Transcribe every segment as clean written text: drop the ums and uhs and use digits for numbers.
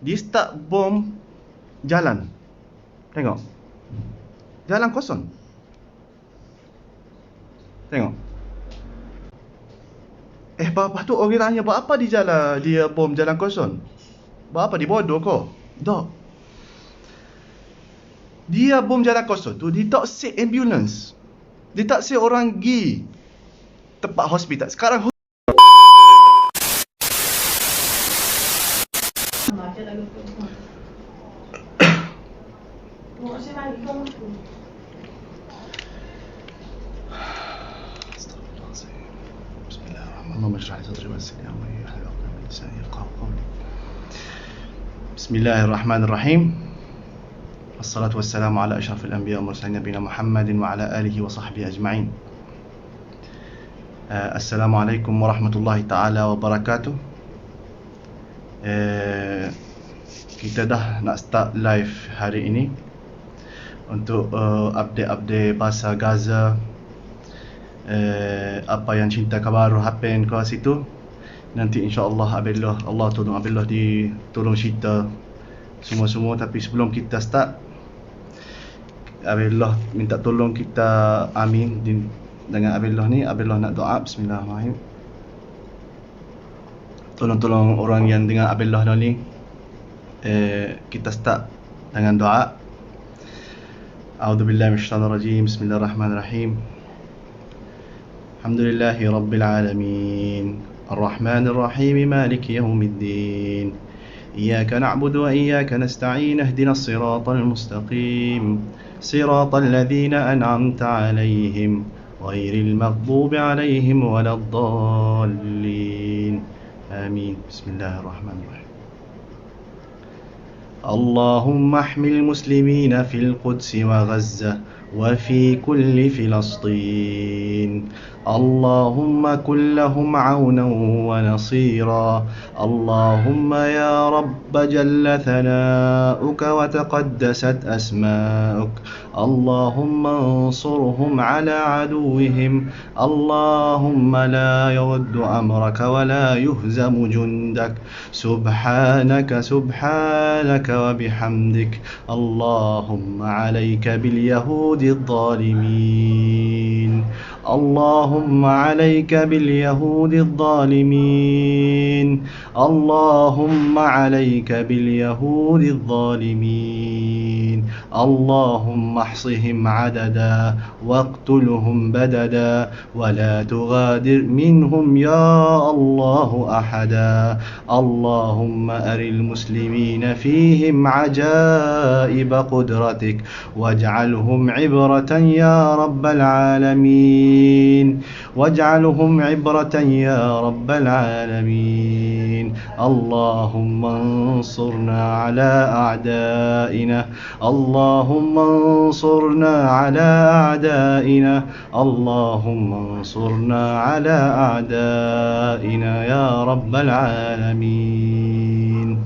Dia start bom jalan. Tengok. Jalan kosong. Tengok. Lepas tu orang tanya, buat apa dia bom jalan kosong? Buat apa? Dia bodoh kau? Tak. Dia bom jalan kosong tu, dia tak set ambulance. Dia tak set orang pergi tempat hospital. Sekarang Bismillahirrahmanirrahim. Wassalatu wassalamu ala asyrafil anbiya wal mursalin nabiyina Muhammadin wa ala alihi wa sahbihi ajma'in. Assalamualaikum warahmatullahi taala wabarakatuh. Kita dah nak start live hari ini untuk update pasal Gaza. Apa yang cinta kabar happen ke situ. Nanti insya-Allah Allah tolong ditolong cerita semua-semua. Tapi sebelum kita start, Abillah minta tolong kita amin dengan Abillah ni. Abillah nak doa. Bismillahirrahmanirrahim. Tolong orang yang dengan Abillah ni. Kita start dengan doa. A'udzubillahi minasyaitonirrajim. Bismillahirrahmanirrahim. Alhamdulillahi rabbil alamin. Ar-Rahmanir-Rahim. Maliki yaumiddin. Iyyaka na'budu wa iyyaka nasta'in. Ihdinas siratal mustaqim. Siratal ladzina an'amta 'alaihim ghairil maghdubi 'alaihim waladdallin. Amin. Bismillahirrahmanirrahim. Allahumma ahmil muslimina fil Quds wa Gaza wa fi kulli Filastin. Allahumma kun lahum 'aunan wa nasira. Allahumma ya Rabb jalla thana'uka wa taqaddasat asma'uk. Allahumma ansurhum 'ala 'aduwwihim. Allahumma la yurdu amraka wa la yuhzamu jundak. Subhanaka wa bihamdik. Allahumma 'alayka bil yahudi adh-dhalimin. Allahumma 'alayka bil yahudi adh-dhalimin. Allahumma 'alayka bil yahudi adh-dhalimin. Allahumma ahsihim 'adada waqtulhum badada wa la tughadir minhum ya Allah ahada. Allahumma aril muslimina fihim 'ajaib qudratik waj'alhum 'ibratan ya rabbal alamin. Waj'alhum 'ibratan ya rabbal alamin. Allahumma ansurna 'ala a'da'ina. Allahumma ansurna 'ala a'da'ina. Allahumma ansurna 'ala a'da'ina ya rabbal alamin.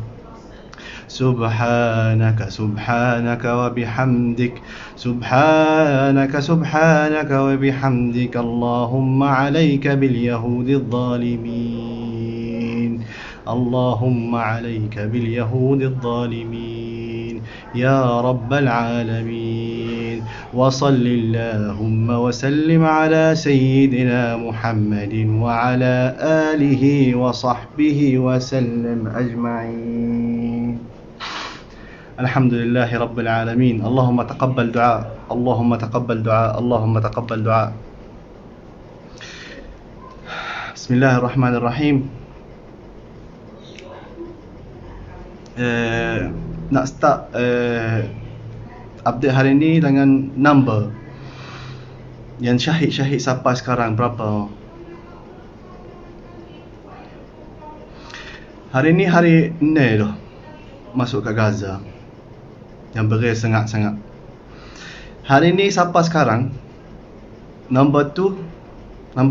Subhanaka wa bihamdik. Subhanaka wa bihamdik. Allahumma 'alayka bil yahudi adh-dhalimin. Allahumma 'alayka bil yahudi adh-dhalimin ya rabbal alamin. Wa sallillahumma wa sallim ala sayyidina Muhammadin wa ala alihi wa sahbihi wa sallam ajma'in. Alhamdulillahi rabbil alamin. Allahumma taqabbal du'a. Allahumma taqabbal du'a. Allahumma taqabbal du'a. Bismillahirrahmanirrahim. Nak start update hari ni dengan number yang syahid sampai sekarang berapa. Hari ni hari 6 dah masuk ke Gaza, yang berat sangat-sangat. Hari ni sampai sekarang, number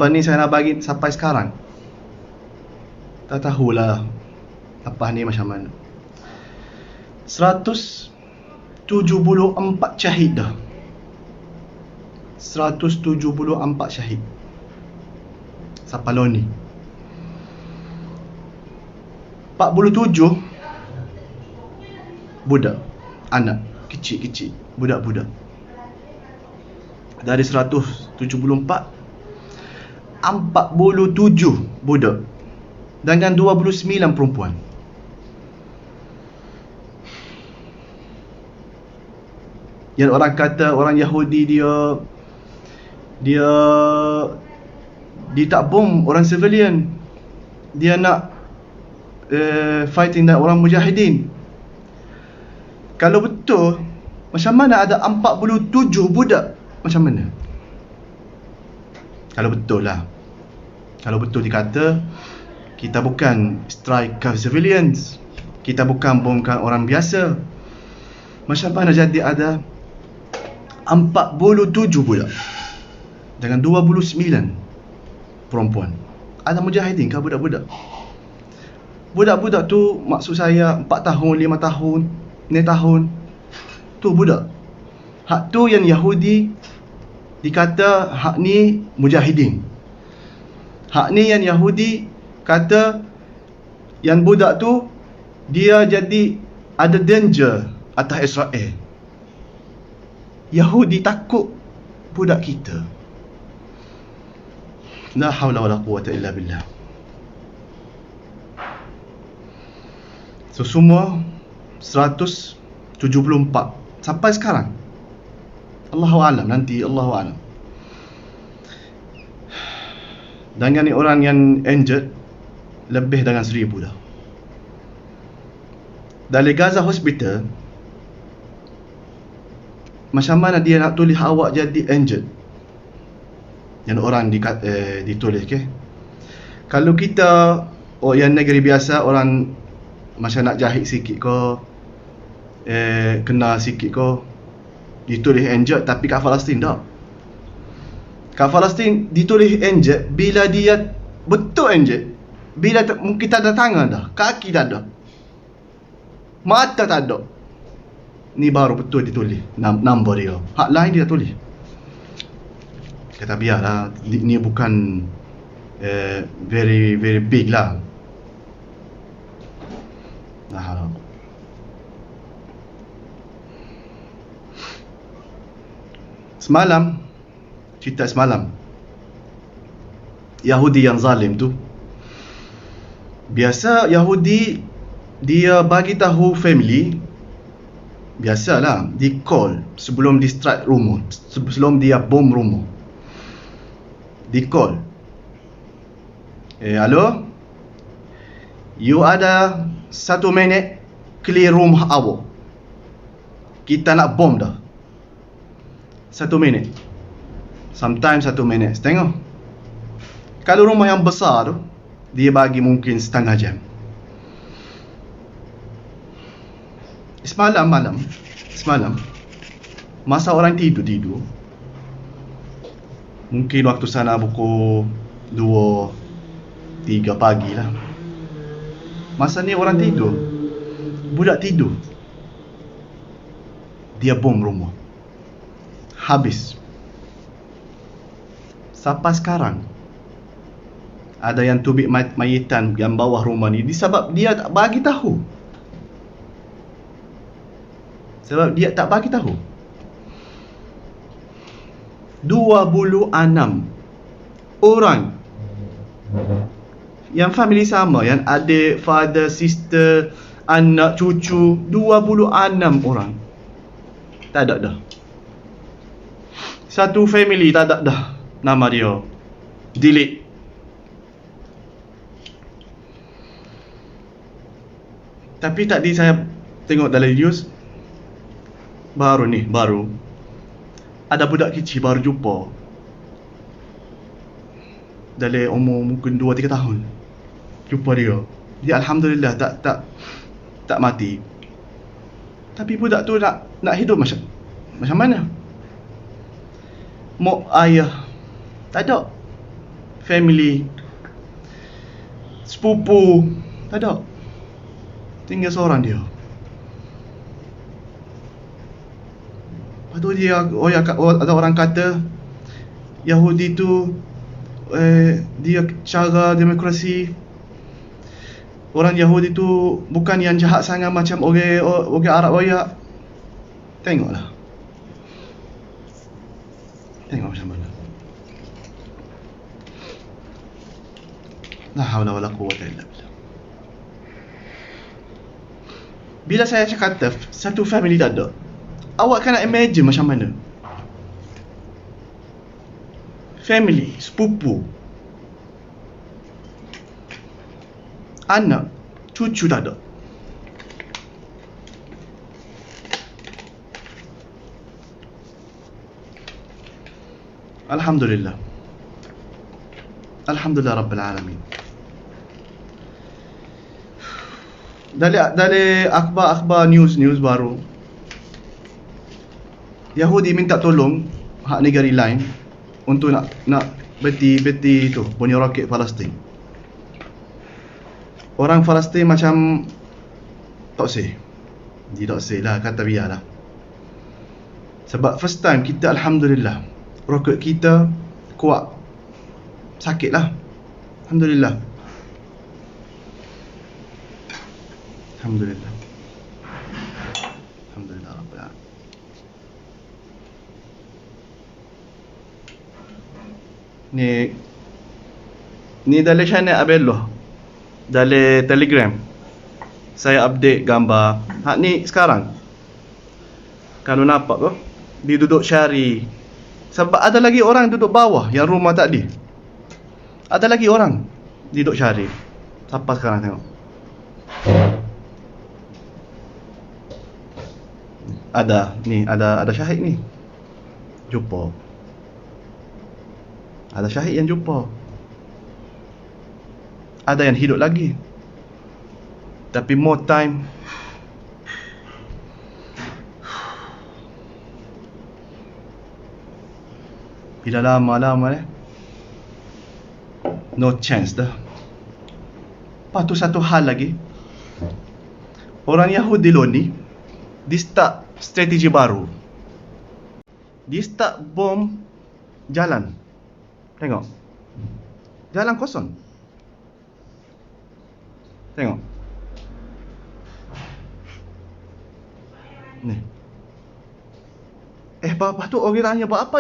ni saya nak bagi sampai sekarang. Tak tahulah apa ni macam mana. 174 syahid dah. 174 syahid sampai ni. 47 budak, anak kecil-kecil, budak-budak. Dari 174, 47 budak dengan 29 perempuan. Yang orang kata orang Yahudi dia tak bom orang civilian, dia nak fighting dan orang mujahidin. Kalau betul, macam mana ada 47 budak? Macam mana? Kalau betul lah, kalau betul dikata kita bukan strike civilians, kita bukan bomkan orang biasa, macam mana jadi ada 47 budak dengan 29 perempuan? Ada mujahidin ke budak-budak? Budak-budak tu maksud saya 4 tahun, 5 tahun, 6 tahun. Tu budak. Hak tu yang Yahudi dikata hak ni mujahidin. Hak ni yang Yahudi kata yang budak tu dia jadi ada danger atas Israel. Yahudi takut budak kita. La haula wala quwwata illa billah. So semua 174 sampai sekarang. Allahu a'lam, nanti Allahu a'lam. Dan yang ni orang yang injured lebih dengan 1000 dah. Dari Gaza Hospital, macam mana dia nak tulis awak jadi injured? Yang orang ditulis ke? Kalau kita yang negeri biasa, orang macam nak jahit sikit ke, kena sikit ke, ditulis injured. Tapi kat Palestin tak. Kat Palestin ditulis injured bila dia betul injured, bila mungkin tak ada tangan dah, kaki tak ada, mata tak ada, ni baru betul ditulis number dia. Hak lain dia tulis. Kata biarlah, ni bukan very very big lah. Nah, semalam, cerita semalam, Yahudi yang zalim tu, biasa Yahudi dia bagi tahu family, biasalah di call sebelum di strike rumah, sebelum dia bom rumah, di call, halo, you ada 1 minit clear rumah awak, kita nak bom dah. 1 minit, sometimes 1 minit setengah. Kalau rumah yang besar tu, dia bagi mungkin setengah jam. Semalam masa orang tidur, mungkin waktu sana pukul 2, 3 pagi lah. Masa ni orang tidur, budak tidur, dia bom rumah, habis. Sampai sekarang ada yang tubik mayitan yang bawah rumah ni disebab dia tak bagi tahu. Sebab dia tak bagi tahu. 26 orang yang family sama, yang adik, father, sister, anak, cucu, 26 orang tak ada dah. Satu family tak ada dah nama dia, delete. Tapi tadi saya tengok dalam news, baru ada budak kecil baru jumpa, dalam umur mungkin 2-3 tahun, jumpa dia alhamdulillah tak mati. Tapi budak tu nak hidup macam mana? Mak ayah tak ada, family, sepupu tak ada, tinggal seorang dia. Lepas tu ada orang kata Yahudi tu dia cara demokrasi orang Yahudi tu bukan yang jahat sangat macam orang Arab royak. Tengoklah. Tengok macam mana. La haula wala quwwata illa billah. Bila saya kata satu family tak ada, awak kan nak imagine macam mana? Family, sepupu, anak, cucu tak ada. Alhamdulillah. Alhamdulillah Rabbil Alamin. Dari akhbar news baru, Yahudi minta tolong hak negara lain untuk nak beti tu punya roket Palestin. Orang Palestin macam tak say. Dia tak say lah, kata biarlah. Sebab first time kita alhamdulillah roket kita kuat. Sakit lah. Alhamdulillah. Alhamdulillah. Alhamdulillah Rabbil Alamin. Ni dari channel Abello, dari Telegram saya update gambar. Hak ni sekarang kalau nampak tu dia duduk cari. Sebab ada lagi orang duduk bawah yang rumah tadi. Ada lagi orang duduk cari. Siapa sekarang tengok? Ada syahid ni. Jumpa. Ada syahid yang jumpa. Ada yang hidup lagi. Tapi more time. Bila lama no chance dah. Lepas tu satu hal lagi. Orang Yahudi ni dia start strategi baru. Dia start bom jalan. Tengok. Jalan kosong. Tengok. Ni. Lepas tu orang tanya, buat apa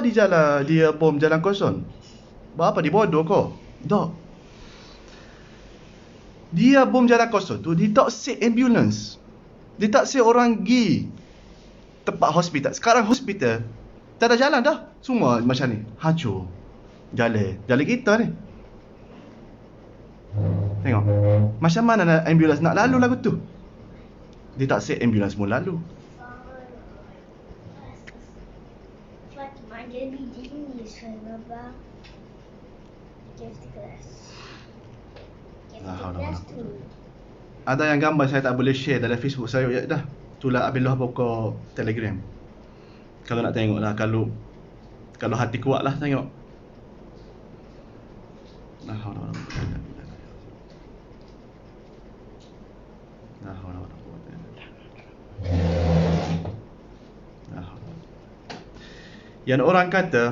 dia bom jalan kosong? Buat apa, dia bodoh kau? Tak. Dia bom jalan kosong tu, dia tak set ambulance. Dia tak set orang pergi tempat hospital. Sekarang hospital tak ada jalan dah. Semua macam ni, hancur. Jalan kita ni. Tengok. Macam mana nak ambulans nak lalu lagu tu? Dia tak set ambulans pun lalu. Ada yang gambar saya tak boleh share dalam Facebook saya dah. Itulah Abdullah buka Telegram. Kalau nak tengok lah, kalau hati kuat lah tengok. La haula wala quwwata illa billah. La haula wala quwwata illa billah. La haula. Yang orang kata,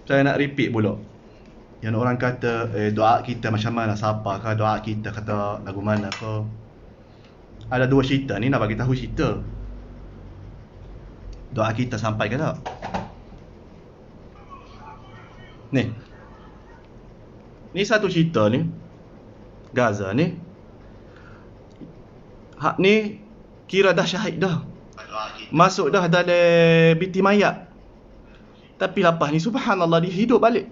saya nak repeat pula. Yang orang kata doa kita macam mana, siapa kah doa kita, kata lagu mana ke. Ada dua cerita ni, nak bagi tahu cerita. Doa kita sampai ke tak? Ni satu cerita ni. Gaza ni. Hak ni kira dah syahid dah. Masuk dah dalam biti mayat. Tapi lepas ni subhanallah dia hidup balik.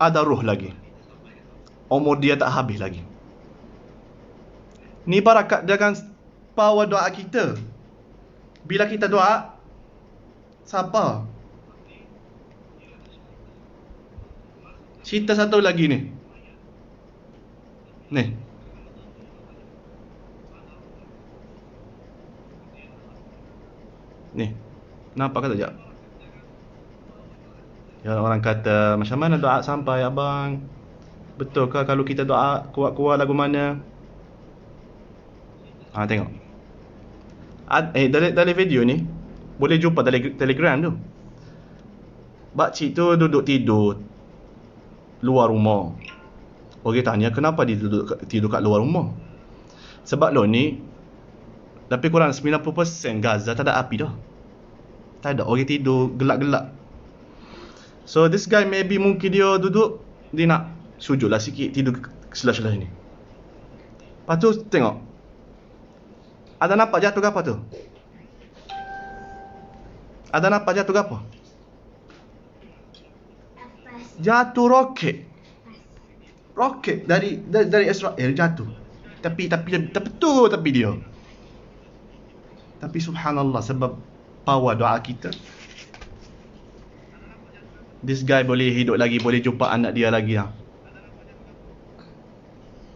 Ada roh lagi. Umur dia tak habis lagi. Ni barakat dengan power doa kita. Bila kita doa, siapa? Cerita satu lagi ni. Ni. Nampak kata sekejap? Ya, orang kata, macam mana doa sampai abang? Betul ke kalau kita doa kuat-kuat lagu mana? Tengok. Dari video ni boleh jumpa dalam Telegram tu. Pakcik tu duduk tidur luar rumah. Orang tanya kenapa dia tidur kat luar rumah. Sebab lo ni lebih kurang 90% Gaza tak ada api dah. Tak ada, orang tidur gelap-gelap. So this guy maybe mungkin dia duduk, dia nak sujud lah sikit, tidur selah-selah ni. Lepas tu tengok, ada nampak jatuh ke apa tu? Ada nampak jatuh ke apa? Jatuh roket. Roket dari Israel jatuh. Tapi betul tapi dia. Tapi subhanallah, sebab power doa kita, this guy boleh hidup lagi, boleh jumpa anak dia lagi.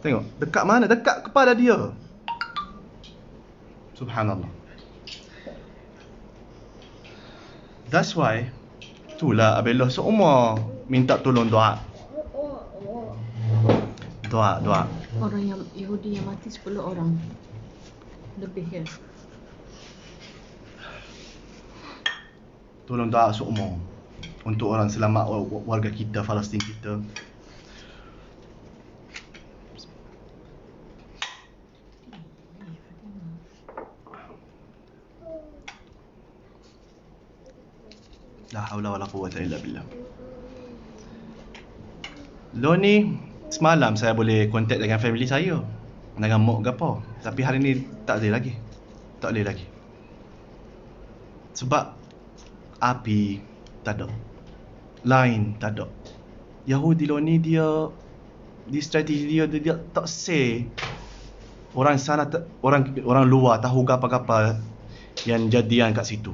Tengok, dekat mana? Dekat kepada dia. Subhanallah. That's why, itulah Abellah seumur minta tolong doa. Doa. Orang yang Yahudi yang mati 10 orang lebih ya. Tolong doa seumur untuk orang selamat, warga kita, Palestin kita. La haula wala quwwata illa billah. Lo ni semalam saya boleh contact dengan family saya, dengan mak ke apa. Tapi hari ni tak boleh lagi. Tak boleh lagi. Sebab api tak ada, line tak ada. Yahudi lo ni dia di strategi dia tak say orang sana, orang luar tahu apa-apa yang jadian kat situ.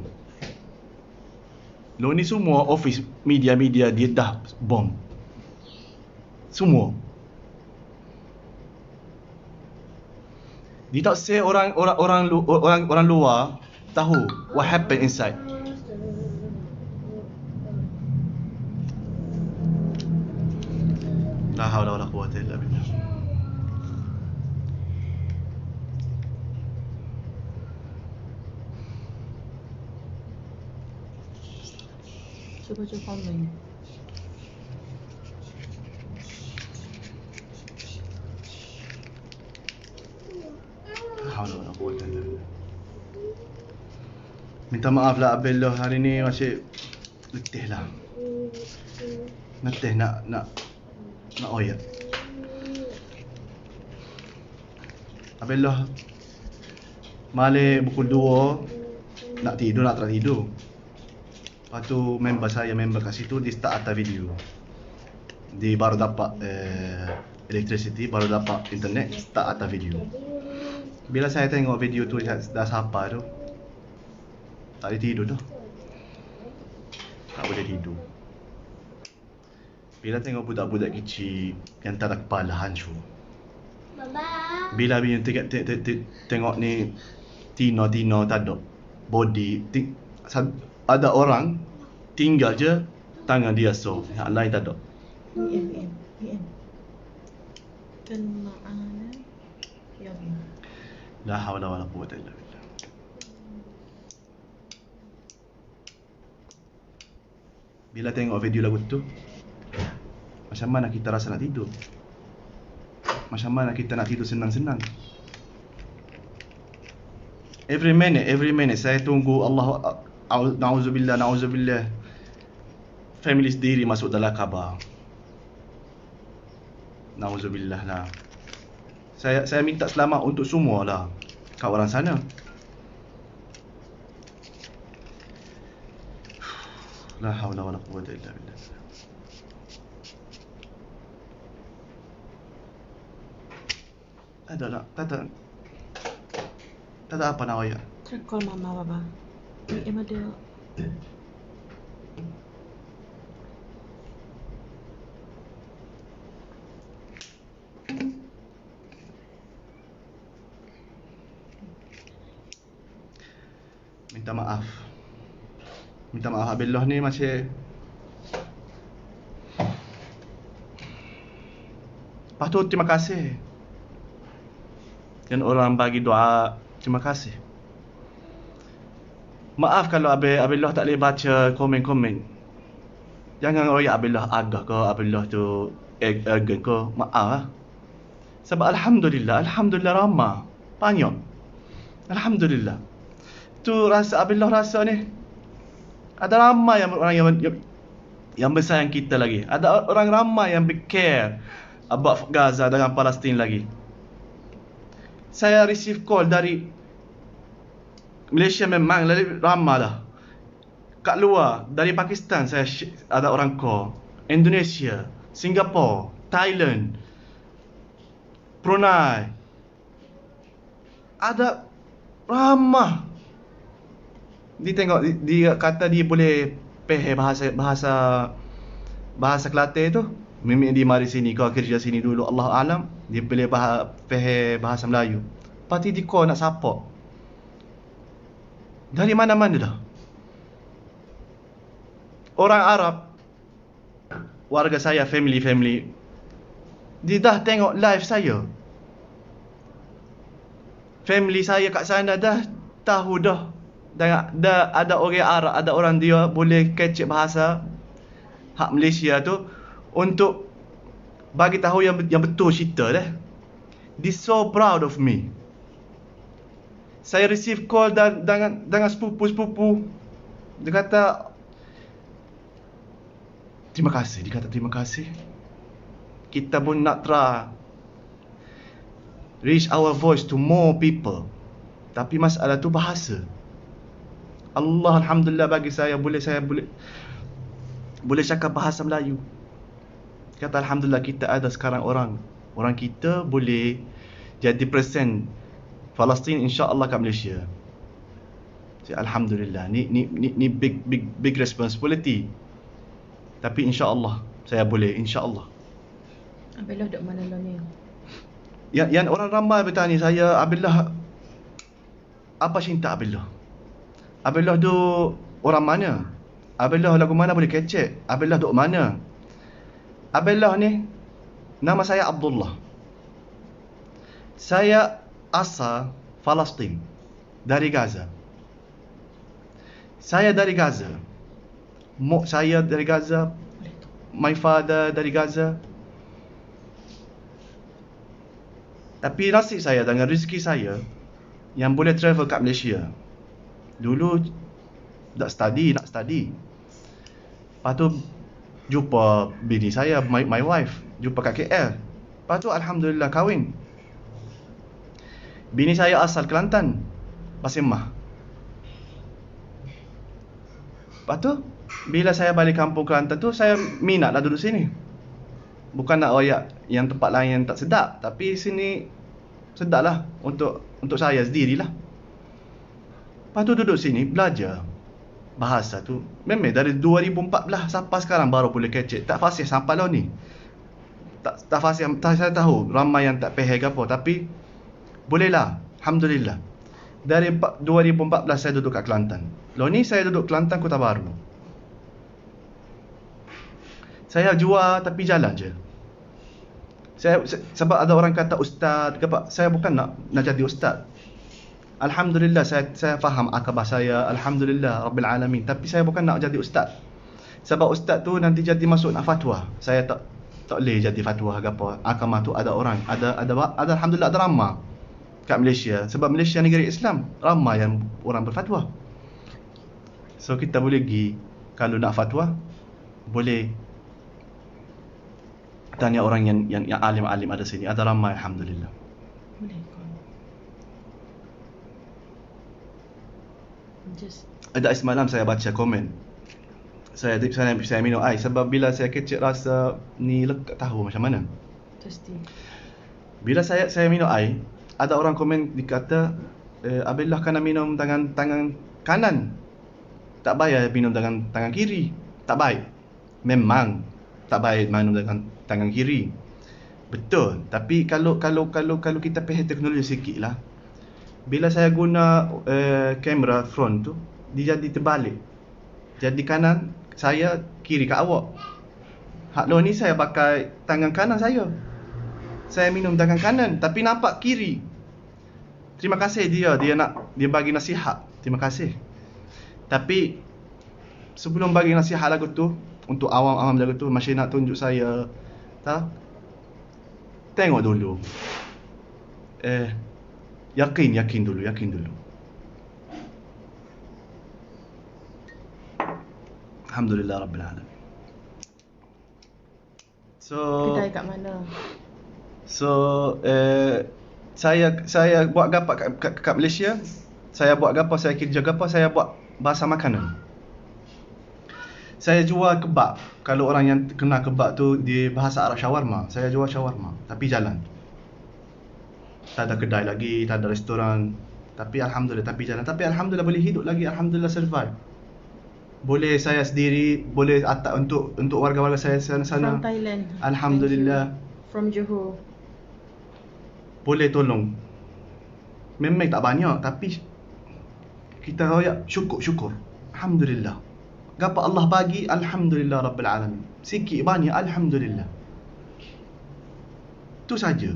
Lo ni semua office media dia dah bom. Semua. Dia tak say orang luar tahu what happened inside. La haula wala quwwata illa billah. Cuba komen. La haula wala quwwata illa billah. Minta maaf lah Abellah, hari ni masih letih lah. Letih nak oyak. Abellah malik pukul 2 nak tidur, nak tak tidur. Lepas tu member kat situ, dia start atas video. Dia baru dapat electricity, baru dapat internet, start atas video. Bila saya tengok video tu dah siapa tu, tak boleh tidur dah. Tak boleh tidur. Bila tengok budak-budak kecil yang tak ada kepala hancur. Bila tengok ni Tino tak ada body, ada orang tinggal je tangan dia, so yang lain tak ada. VM. Dan ma'ana ya Allah. La haula wala quwwata illa billah. Bila tengok video lagu tu, macam mana kita rasa nak tidur? Macam mana kita nak tidur senang-senang? Every minute saya tunggu Allah, na'udzubillah, family sendiri masuk dalam khabar. Na'udzubillah lah. Saya minta selamat untuk semua lah kat orang sana. La haula wala quwwata illa billah. Tak ada apa nak oyak. Call mama baba. PM ada. Minta maaf Abellah ni masih. Lepas tu terima kasih. Dan orang bagi doa, terima kasih. Maaf kalau Abellah tak boleh baca komen-komen. Jangan royak Abellah agak ke Abellah tu arrogant ke, maaf lah. Sebab Alhamdulillah ramah. Banyak. Alhamdulillah. Tu rasa Abdullah rasa ni. Ada ramai orang yang besar yang kita lagi. Ada orang ramai yang care about Gaza dengan Palestin lagi. Saya receive call dari Malaysia, memang ramai lah. Kat luar, dari Pakistan saya ada orang call. Indonesia, Singapura, Thailand, Brunei. Ada ramah. Dia tengok, dia kata dia boleh bahasa Kelantan tu. Memang dia mari sini, kau kerja sini dulu, Allah alam. Dia boleh bahasa Melayu. Lepas tu dia call nak support. Dari mana-mana dah. Orang Arab, warga saya, family, dia dah tengok live saya. Family saya kat sana dah tahu dah. Dah ada orang Arab, ada orang dia boleh kecek bahasa hak Malaysia tu untuk bagi tahu yang betul cerita dah. They so proud of me. Saya receive call dengan sepupu-sepupu. Dia kata terima kasih. Dia kata terima kasih. Kita pun nak try reach our voice to more people. Tapi masalah tu bahasa. Allah Alhamdulillah bagi saya boleh cakap bahasa Melayu. Kata Alhamdulillah kita ada sekarang orang kita boleh jadi present Palestin insya-Allah kat Malaysia. Jadi Alhamdulillah ni big responsibility. Tapi insya-Allah saya boleh, insya-Allah. Abellah duk mana lo ni? Yang orang ramai bertanya saya, Abellah apa cinta Abellah? Abellah duk orang mana? Abellah lagu mana boleh kecek? Abellah duk mana? Abellah ni, nama saya Abdullah. Saya asal Palestin, dari Gaza. Saya dari Gaza. Mak saya dari Gaza. My father dari Gaza. Tapi nasib saya dengan rezeki saya yang boleh travel kat Malaysia. Dulu nak study. Lepas tu jumpa bini saya, my wife, jumpa kat KL. Lepas tu Alhamdulillah kahwin. Bini saya asal Kelantan, Pasir Mah. Lepas tu bila saya balik kampung Kelantan tu, saya minat lah duduk sini. Bukan nak royak yang tempat lain yang tak sedap, tapi sini sedap lah untuk saya sendirilah. Lepas tu duduk sini belajar bahasa tu. Memang dari 2014 sampai sekarang baru boleh kecek. Tak fasih sampai lah ni. Tak fasih, saya tahu ramai yang tak faham ke apa, tapi bolehlah. Alhamdulillah. Dari 2014 saya duduk kat Kelantan. Lo ni saya duduk Kelantan, Kota Baru. Saya jual tapi jalan je. Sebab ada orang kata ustaz ke apa, saya bukan nak jadi ustaz. Alhamdulillah saya faham akabah saya, alhamdulillah rabbil alamin, tapi saya bukan nak jadi ustaz. Sebab ustaz tu nanti jadi masuk nak fatwa. Saya tak boleh jadi fatwa ke apa. Akabah tu ada orang, ada alhamdulillah ada ramai kat Malaysia. Sebab Malaysia negeri Islam, ramai yang orang berfatwa. So kita boleh pergi, kalau nak fatwa boleh tanya orang yang alim-alim ada sini. Ada ramai alhamdulillah. Boleh kau. Just Ada semalam saya baca komen. Saya minum air sebab bila saya kecil rasa ni lekat tahu macam mana. thirsty. Bila saya minum air, ada orang komen dikata Abellah kena minum tangan kanan. Tak baik minum dengan tangan kiri. Tak baik. Memang tak baik minum dengan tangan kiri. Betul. Tapi kalau kita faham teknologi sikit lah. Bila saya guna kamera front tu, dia jadi terbalik. Jadi kanan saya, kiri kat awak. Hak lo ni saya pakai tangan kanan saya. Saya minum tangan kanan tapi nampak kiri. Terima kasih dia bagi nasihat. Terima kasih. Tapi sebelum bagi nasihat lagu tu, untuk awam-awam lagu tu, masih nak tunjuk saya Tak? Tengok dulu. Yakin dulu. Alhamdulillah Rabbil Alamin. Kedai kat mana? Saya buat gapak kat Malaysia. Saya buat gapak, saya kerja gapak, saya buat bahasa makanan. Saya jual kebab. Kalau orang yang kenal kebab tu di bahasa Arab shawarma. Saya jual shawarma tapi jalan. Tak ada kedai lagi, tak ada restoran. Tapi alhamdulillah tapi jalan. Tapi alhamdulillah boleh hidup lagi, alhamdulillah survive. Boleh saya sendiri, boleh atak untuk warga-warga saya sana. From Thailand. Alhamdulillah. From Johor. Boleh tolong. Memang tak banyak tapi kita royak syukur. Alhamdulillah. Gapa Allah bagi, alhamdulillah Rabbil Alamin. Sikit banyak, alhamdulillah. Tu saja.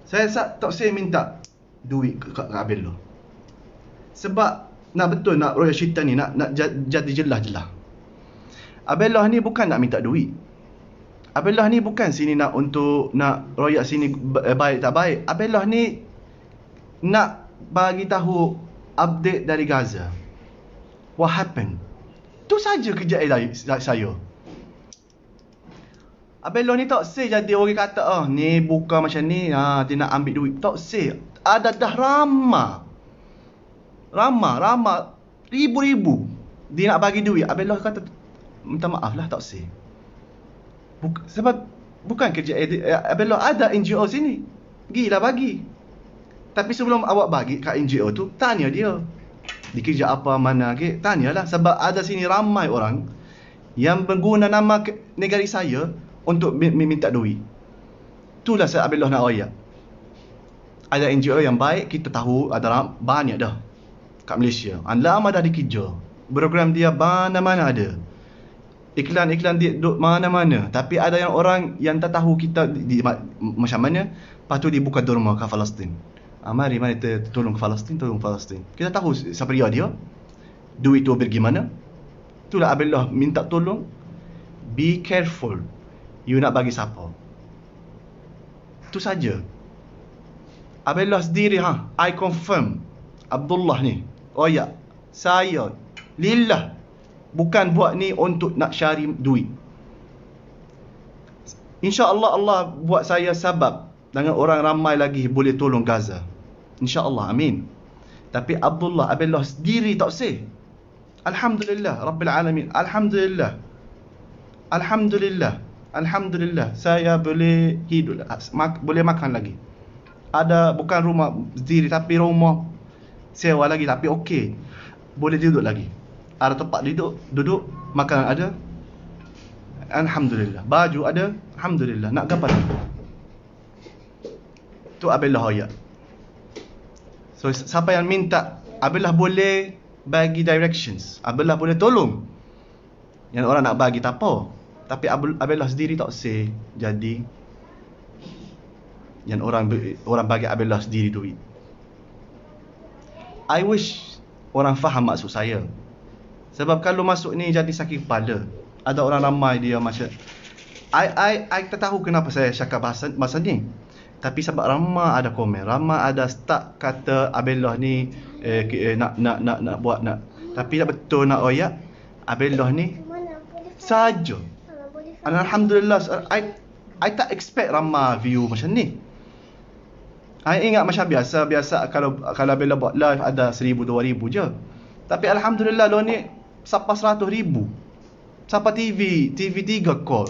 Saya tak saya minta duit ke Abel lo. Sebab nak betul nak royak syaitan ni, nak jadi jelas. Abellah ni bukan nak minta duit. Abellah ni bukan sini nak untuk nak royak sini baik tak baik. Abellah ni nak bagi tahu update dari Gaza. What happened? Tu saja kerja saya. Abellah ni tak say jadi orang kata ni buka macam ni, dia nak ambil duit. Tak say. Ada dah ramah ribu-ribu dia nak bagi duit. Abellah kata minta maaf lah, tak say. Sebab bukan kerja Abellah. Ada NGO sini, gilah bagi. Tapi sebelum awak bagi kat NGO tu, tanya dia dikerja apa mana ke, tanyalah. Sebab ada sini ramai orang yang mengguna nama negara saya untuk minta duit. Itulah saya Abellah nak royak. Ada NGO yang baik, kita tahu ada banyak dah kat Malaysia. Lama dah dikerja. Program dia mana-mana ada. Iklan-iklan dia duduk mana-mana. Tapi ada yang orang yang tak tahu kita macam mana, lepas tu dia buka derma kat Palestin. Mari kita tolong Palestin. Kita tahu siapa dia. Duit tu pergi mana. Itulah Abellah minta tolong. Be careful. You nak bagi siapa. Itu saja. Abellah sendiri I confirm Abdullah ni saya lillah, bukan buat ni untuk nak cari duit. InsyaAllah Allah buat saya sebab dengan orang ramai lagi boleh tolong Gaza. InsyaAllah, amin. Tapi Abellah sendiri tak say. Alhamdulillah Rabbil Alamin. Alhamdulillah saya boleh hidup, boleh makan lagi. Ada bukan rumah sendiri tapi rumah sewa lagi, tapi okey. Boleh duduk lagi. Ada tempat duduk, makanan ada. Alhamdulillah. Baju ada, alhamdulillah. Nak apa lagi? Tu Abellah hoyak. So siapa yang minta, Abellah boleh bagi directions. Abellah boleh tolong. Yang orang nak bagi tak apa. Tapi Abellah sendiri tak say. Jadi yang orang bagi Abellah sendiri duit. I wish orang faham maksud saya. Sebab kalau masuk ni jadi sakit kepala. Ada orang ramai dia macam I tak tahu kenapa saya cakap bahasa ni. Tapi sebab ramai ada komen, ramai ada start kata Abellah ni nak buat nak. Tapi tak betul nak royak Abellah ni saja. Alhamdulillah, I tak expect ramai view macam ni. I ingat macam biasa kalau Abellah buat live ada 1,000-2,000 je. Tapi alhamdulillah lo ni sampai 100,000. Sampai TV 3 call.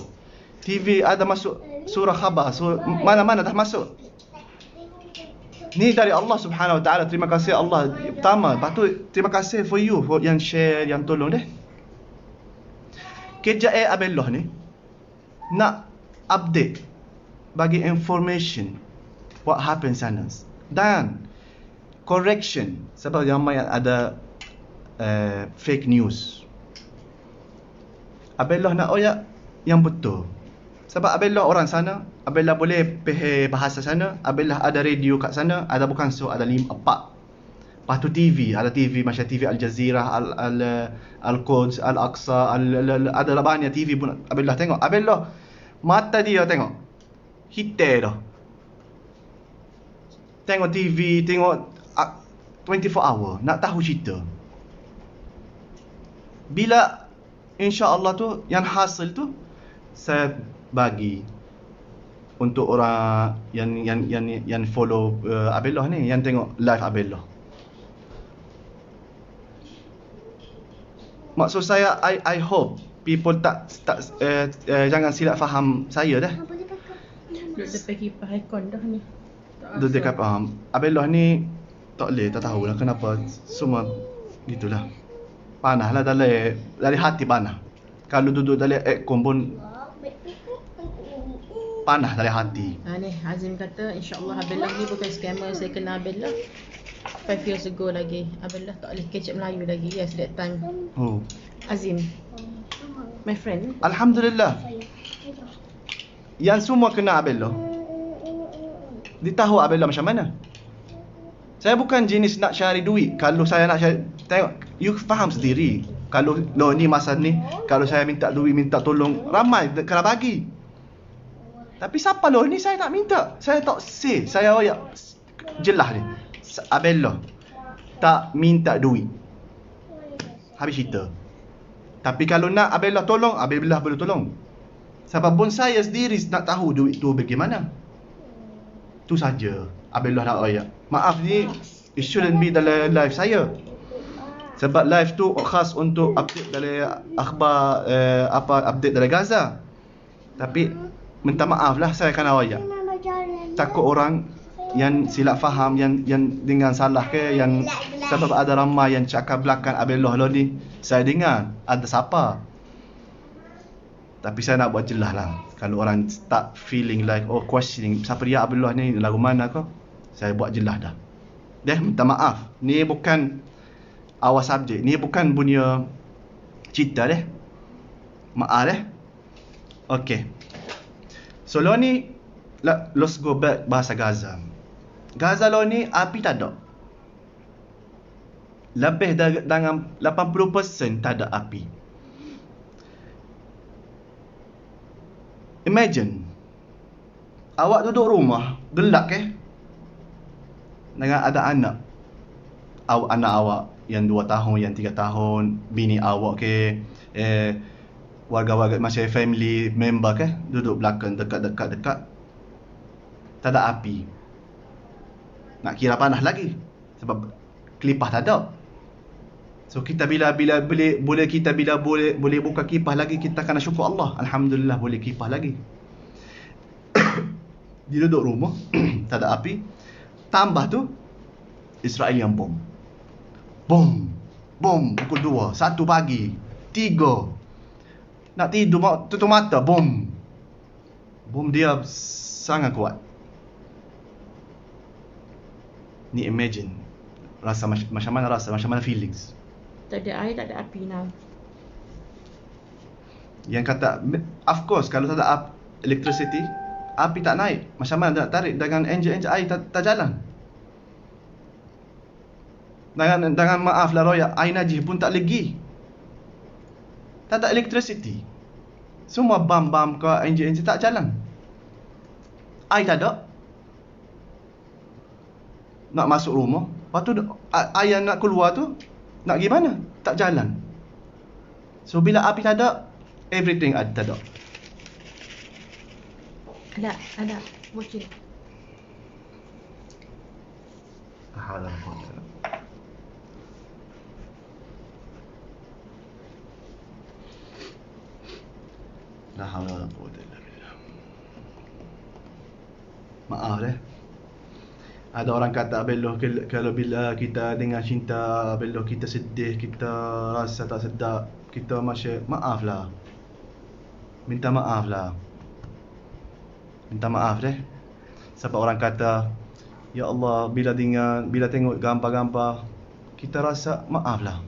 TV ada masuk surah khabar, mana-mana dah masuk. Ni dari Allah Subhanahu Wa Taala. Terima kasih Allah. Pertama, lepas tu terima kasih for you for yang share, yang tolong deh. Kerja Abellah ni nak update, bagi information what happens sana, dan correction sebab ramai ada fake news. Abellah nak royak yang betul. Sebab Abellah orang sana, Abellah boleh faham bahasa sana, Abellah ada radio kat sana, ada bukan ada 4. Lepas tu TV, ada TV macam TV Al Jazeera, Al-Quds, Al-Aqsa, ada banyak TV pun Abellah tengok. Abellah Mata dia tengok hitam dah. Tengok TV, tengok 24 hour, nak tahu cerita. Bila insya-Allah tu yang hasil tu saya bagi untuk orang yang follow Abellah ni, yang tengok live Abellah. Maksud saya, I hope people jangan silap faham saya dah. Duduk depan kipas aircon dah ni. Duduk dekat faham. Abellah ni tak boleh, tak tahulah kenapa semua gitulah. Panah lah dari hati panah. Kalau duduk dalam aircon pun panah dari hati. Ni Azim kata insya-Allah Abellah ni bukan scammer. Saya kenal Abellah 5 years ago lagi. Abellah tak boleh kecap Melayu lagi. Yes, that time. Oh. Azim, my friend. Alhamdulillah. Yang semua kena Abellah. Dia tahu Abellah macam mana. Saya bukan jenis nak cari duit. Kalau saya nak cari, tengok, you faham sendiri. Kalau ni masa ni, kalau saya minta duit, minta tolong, ramai kena bagi. Tapi siapa ni saya tak minta. Saya tak say. Saya jelas ni. Abellah tak minta duit. Habis cerita. Tapi kalau nak Abellah tolong, Abellah boleh tolong. Sebab pun saya sendiri nak tahu duit tu bagaimana. Tu saja Abellah nak royak. Maaf ni, it shouldn't be dalam live saya. Sebab live tu khas untuk update dalam akhbar, update dari Gaza. Tapi minta maaf lah saya kena royak. Takut orang yang silap faham, yang dengan salah ke, yang sebab ada ramai yang cakap belakang Abellah lo ni. Saya dengar ada siapa. Tapi saya nak buat jelas lah. Kalau orang start feeling like, questioning, siapa dia Abellah ni, lagu mana kau? Saya buat jelas dah. Minta maaf. Ni bukan awal subjek. Ni bukan punya cerita deh. Maaf deh. Okay. So lo ni, let's go back bahasa Gaza. Gaza lo ni api tak ada. Lebih dengan 80% tak ada api. Imagine, awak duduk rumah, gelap ke? Dengan ada anak. Anak awak yang 2 tahun, yang 3 tahun, bini awak ke, warga-warga macam family member ke, duduk belakang dekat. Tak ada api. Nak kira panas lagi. Sebab kipas tak ada. So kita bila boleh buka kipas lagi, kita kena syukur Allah. Alhamdulillah boleh kipas lagi. Dia duduk rumah, tak ada api. Tambah tu Israel yang bom. Bom pukul 2, 1 pagi, 3. Nak tidur tutup mata, bom. Bom dia sangat kuat. Ni imagine rasa macam mana feelings. Tak ada air, tak ada api now. Yang kata, of course kalau tak ada electricity, api tak naik. Macam mana nak tarik dengan enjin air tak jalan. Dengan maaf lah Roya, air najis pun tak legi. Tak ada electricity. Semua bam ke enjin tak jalan. Air tak ada. Nak masuk rumah, lepas tu air nak keluar tu, nak gimana? Tak jalan. So bila api tak ada, everything tak ada. Ada. Bocil. La hawla wala quwwata illa billah. Maaf deh. Ada orang kata Abellah, kalau bila kita dengar cinta Abellah, kita sedih, kita rasa tak sedap, kita macam maaf lah. Minta maaf lah. Minta maaf deh. Sebab orang kata, ya Allah, bila tengok gambar-gambar, kita rasa maaf lah.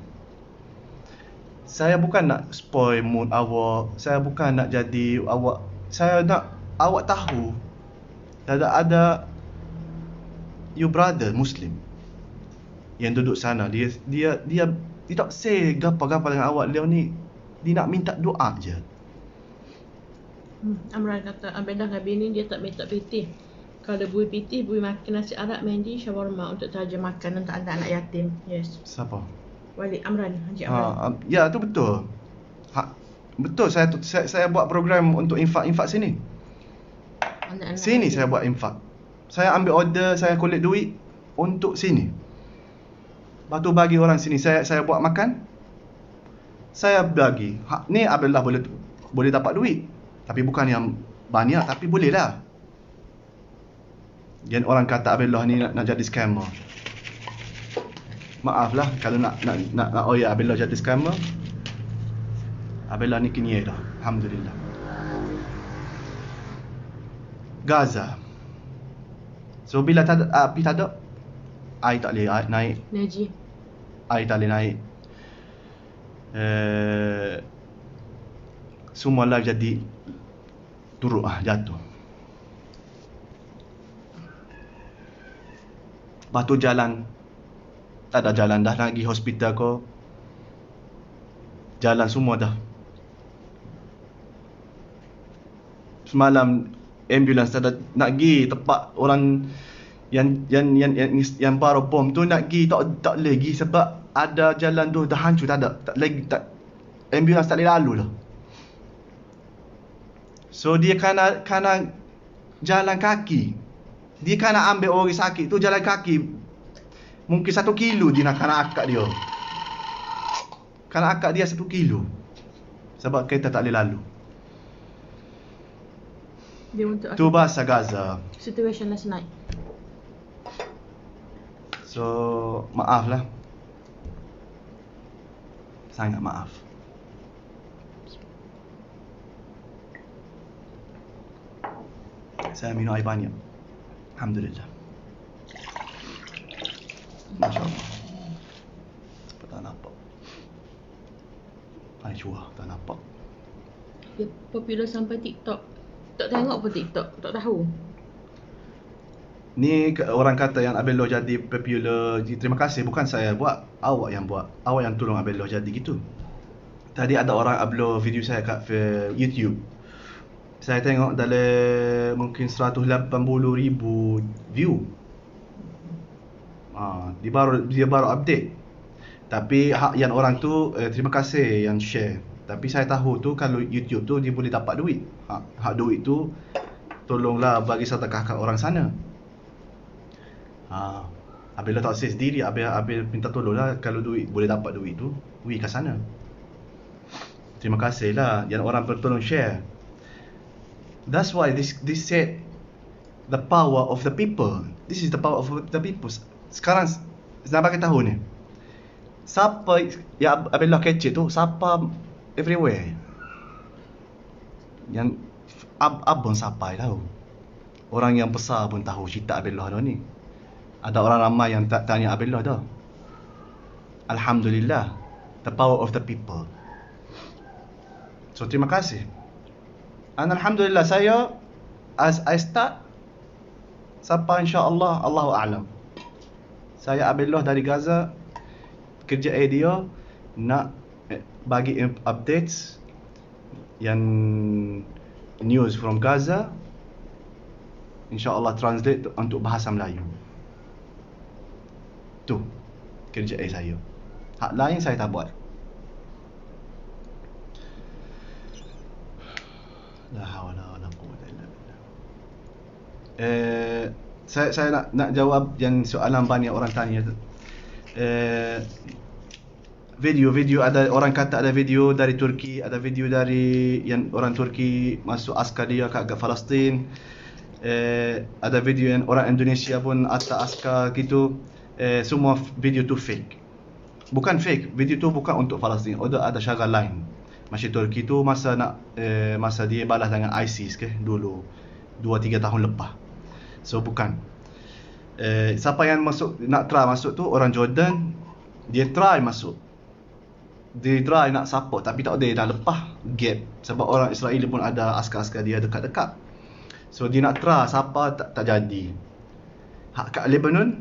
Saya bukan nak spoil mood awak. Saya bukan nak jadi awak. Saya nak awak tahu ada you brother Muslim yang duduk sana, dia tak say gapa-gapa dengan awak. Dia ni dia nak minta doa je. Amran kata Abelah dengan bini dia tak minta pitih. Kalau bui pitih, bui makan nasi Arab, Mendi, shawarma untuk terjemah makanan untuk anak-anak yatim. Yes. Siapa? Walid Amran, Haji Amran. Ya, tu betul. Betul, saya buat program untuk infak sini. Anak-anak Sini yatim. saya buat infak. Saya ambil order, saya collect duit untuk sini. Lepas tu bagi orang sini, saya buat makan. Saya bagi. Ni Abdullah boleh dapat duit. Tapi bukan yang banyak, tapi boleh lah. Jangan orang kata Abdullah ni nak jadi scammer. Maaf lah kalau nak Abdullah jadi scammer. Abdullah ni kini dah. Alhamdulillah. Gaza. So bila api tak ada, air tak boleh naik. Naji. Air tak boleh naik. Semua live jadi turut jatuh. Lepas tu jalan, tak ada jalan dah nak pergi hospital ko. Jalan semua dah. Semalam ambulans tak ada nak pergi tempat orang yang baru bom tu nak pergi tak lagi sebab ada jalan tu dah hancur, tak lagi ambulans tak boleh lalu lah. So dia kena jalan kaki. Dia kena ambil orang sakit tu jalan kaki. Mungkin 1 kilo dia nak kena akak dia. Kena akak dia 1 kilo. Sebab kereta tak boleh lalu. Dia untuk Tu bahasa Gaza. situation last night. So maaf lah. Sangat maaf. Saya minum air banyak. Alhamdulillah. InsyaAllah. Tak nampak. Air curah tak nampak. Dia popular sampai TikTok. Tak tengok pun TikTok, tak tahu. Ni orang kata yang Abello jadi popular. Terima kasih, bukan saya buat, awak yang buat. Awak yang tolong Abello jadi gitu. Tadi ada orang upload video saya kat YouTube. Saya tengok dalam mungkin 180,000 view. Dia baru update. Tapi yang orang tu terima kasih yang share. Tapi saya tahu tu kalau YouTube tu dia boleh dapat duit. Hak duit tu tolonglah bagi sedekah kat orang sana. Abel tak say sendiri, Abel minta tolonglah kalau duit boleh dapat duit tu, pergi kat sana. Terima kasihlah yang orang bertolong share. That's why this said the power of the people. This is the power of the people. Sekarang nak bagi tahu ni. Siapa yang Abellah kecil tu, siapa everywhere. Yang abang siapa tahu. Orang yang besar pun tahu cerita Abellah dah ni. Ada orang ramai yang tak tanya Abellah dah. Alhamdulillah, the power of the people. So terima kasih. And alhamdulillah saya as I start sampai insya-Allah Allahu a'lam. Saya Abellah dari Gaza, kerja dia nak bagi updates yang news from Gaza, insya-Allah translate untuk bahasa Melayu. Tu kerja saya. Hak lain saya tak buat. La hawla wala quwwata illa billah. Saya nak jawab yang soalan banyak orang tanya. Video ada orang kata ada video dari Turki, ada video dari yang orang Turki masuk askar dia kat Palestin. Ada video yang orang Indonesia pun atas askar gitu. Semua video tu fake. Bukan fake, video tu bukan untuk Palestin. Ada syarat lain. Macam Turki tu masa dia balas dengan ISIS dulu 2-3 tahun lepas. So bukan. Siapa yang nak try masuk tu orang Jordan, dia try masuk. Dia try nak support tapi tak ada, dah lepas gap sebab orang Israel pun ada askar-askar dia dekat-dekat. So dia nak try siapa tak jadi. Kat Lebanon,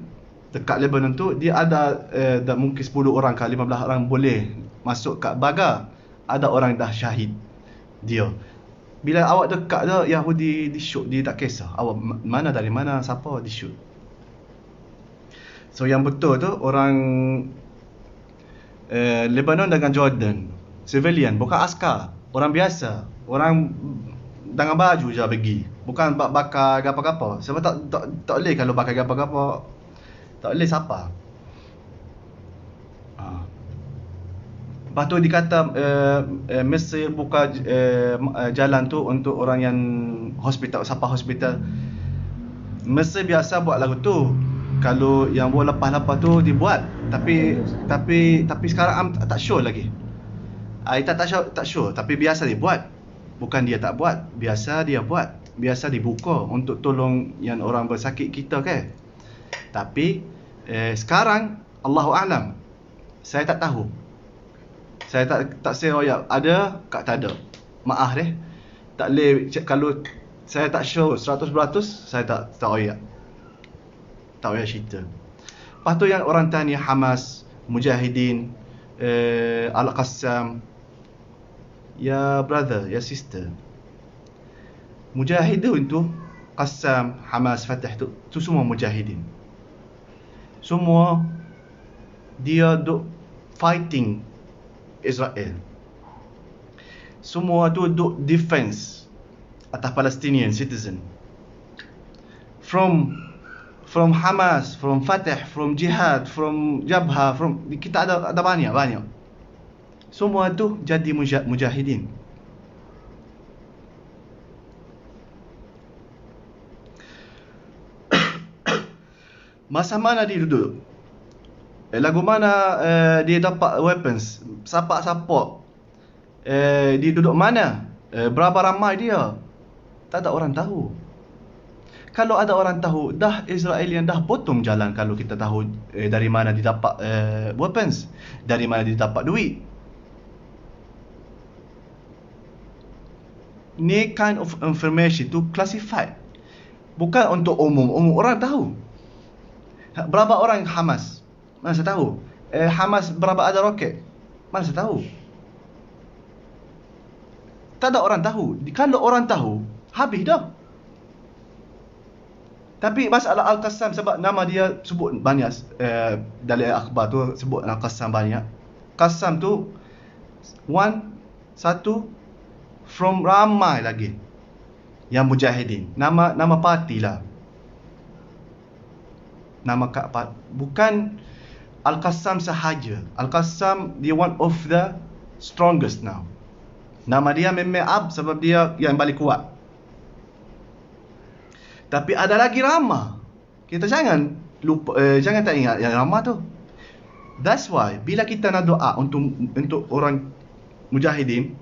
dekat Lebanon tu dia ada mungkin 10 orang ke 15 orang boleh masuk kat Baga. Ada orang dah syahid dia. Bila awak dekat dah, Yahudi di shoot, dia tak kisah awak mana, dari mana, siapa di shoot. So yang betul tu orang Lebanon dengan Jordan, civilian, bukan askar, orang biasa, orang dengan baju je pergi, bukan bakar gapa-gapa. Sebab tak boleh kalau bakar gapa-gapa, tak boleh siapa. Lepas tu dikata Mesir buka jalan tu untuk orang yang hospital, siapa hospital. Mesir biasa buat lagu tu. Kalau yang buat lepas-lepas tu dibuat, tapi sekarang tak show lagi. Tak show, tapi biasa dia buat. Bukan dia tak buat, biasa dia buat. Biasa dibuka untuk tolong yang orang bersakit kita ke. Tapi sekarang Allahu a'lam. Saya tak tahu. Saya tak say ada kat tak ada. Maaf deh. Tak boleh, kalau saya tak show 100%, saya tak oyak. Tak oyak cerita. Lepas tu yang orang tanya Hamas, Mujahidin, Al-Qassam. Ya brother, ya sister. Mujahidin tu, Qassam, Hamas, Fatah tu semua mujahidin. Semua dia duk fighting Israel. Semua tu duk defense atas Palestinian citizen. From Hamas, from Fatah, from Jihad, from Jabha, kita ada banyak. Semua tu jadi mujahidin. Masa mana dia duduk? Lagu mana dia dapat weapons? Siapa? Dia duduk mana? Berapa ramai dia? Tak ada orang tahu. Kalau ada orang tahu, dah Israel yang dah potong jalan kalau kita tahu dari mana dia dapat weapons, dari mana dia dapat duit. Ni kind of information tu classified. Bukan untuk umum orang tahu. Berapa orang Hamas? Mana saya tahu. Hamas berapa ada roket? Mana saya tahu. Tak ada orang tahu. Kalau orang tahu, habis dah. Tapi masalah Al-Qassam, sebab nama dia sebut banyak, dalam akhbar tu sebut Al-Qassam banyak. Qassam tu satu from ramai lagi yang mujahidin. Nama parti lah. Nama bukan Al-Qassam sahaja. Al-Qassam dia one of the strongest now. Nama dia memang sebab dia yang paling kuat. Tapi ada lagi ramah. Kita jangan lupa, jangan tak ingat yang ramah tu. That's why bila kita nak doa untuk orang mujahidin,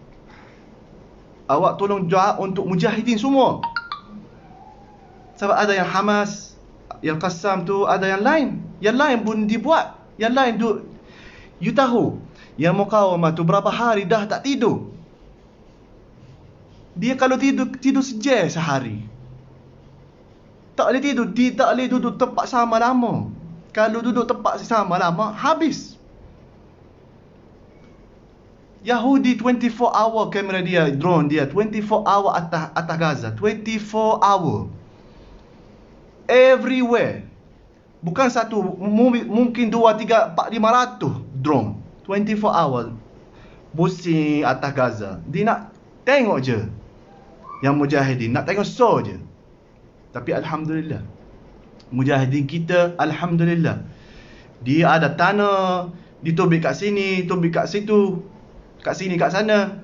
awak tolong doa untuk mujahidin semua. Sebab ada yang Hamas, yang Qassam tu, ada yang lain. Yang lain pun dibuat. Yang lain tu, you tahu, yang Muqawamah tu berapa hari dah tak tidur. Dia kalau tidur sejam sehari. Tak boleh tidur, dia tak boleh duduk tempat sama lama. Kalau duduk tempat sama lama, habis. Yahudi 24 hour kamera dia, drone dia 24 hour atas Gaza, 24 hour. Everywhere. Bukan satu, mungkin 2, 3, 4, 500 drone 24 hour pusing atas Gaza. Dia nak tengok je yang mujahidin, nak tengok show je. Tapi alhamdulillah, mujahidin kita, alhamdulillah, dia ada tanah, ditobik kat sini, tobik kat situ, kat sini, kat sana.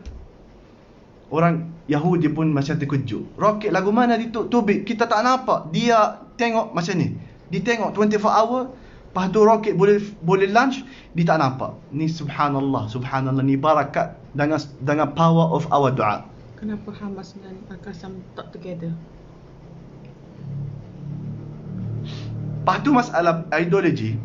Orang Yahudi pun macam terkejut. Roket lagu mana ditobik, kita tak nampak. Dia tengok macam ni, dia tengok 24 hour. Lepas tu roket boleh launch, dia tak nampak. Ni subhanallah, ni barakat dengan power of our doa. Kenapa Hamas dan Al-Qassam tak together? Lepas tu masalah ideologi.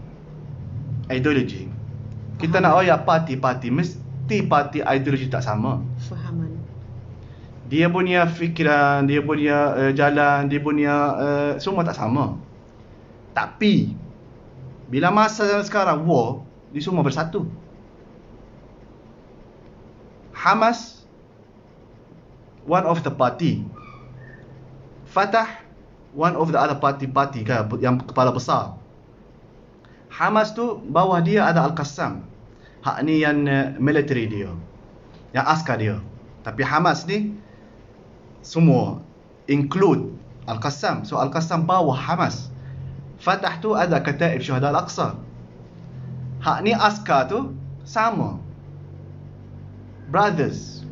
Kita nak parti, mesti parti ideologi tak sama. Fahaman. Dia punya fikiran, dia punya jalan, dia punya semua tak sama. Tapi bila masa sekarang war, dia semua bersatu. Hamas one of the party. Fatah one of the other party kan, yang kepala besar. Hamas tu bawah dia ada Al-Qassam. Hak ni yang military dia, yang askar dia. Tapi Hamas ni semua include Al-Qassam. So Al-Qassam bawah Hamas. Fatah tu ada Kataib Syuhada Al-Aqsa. Hak ni askar tu sama, brothers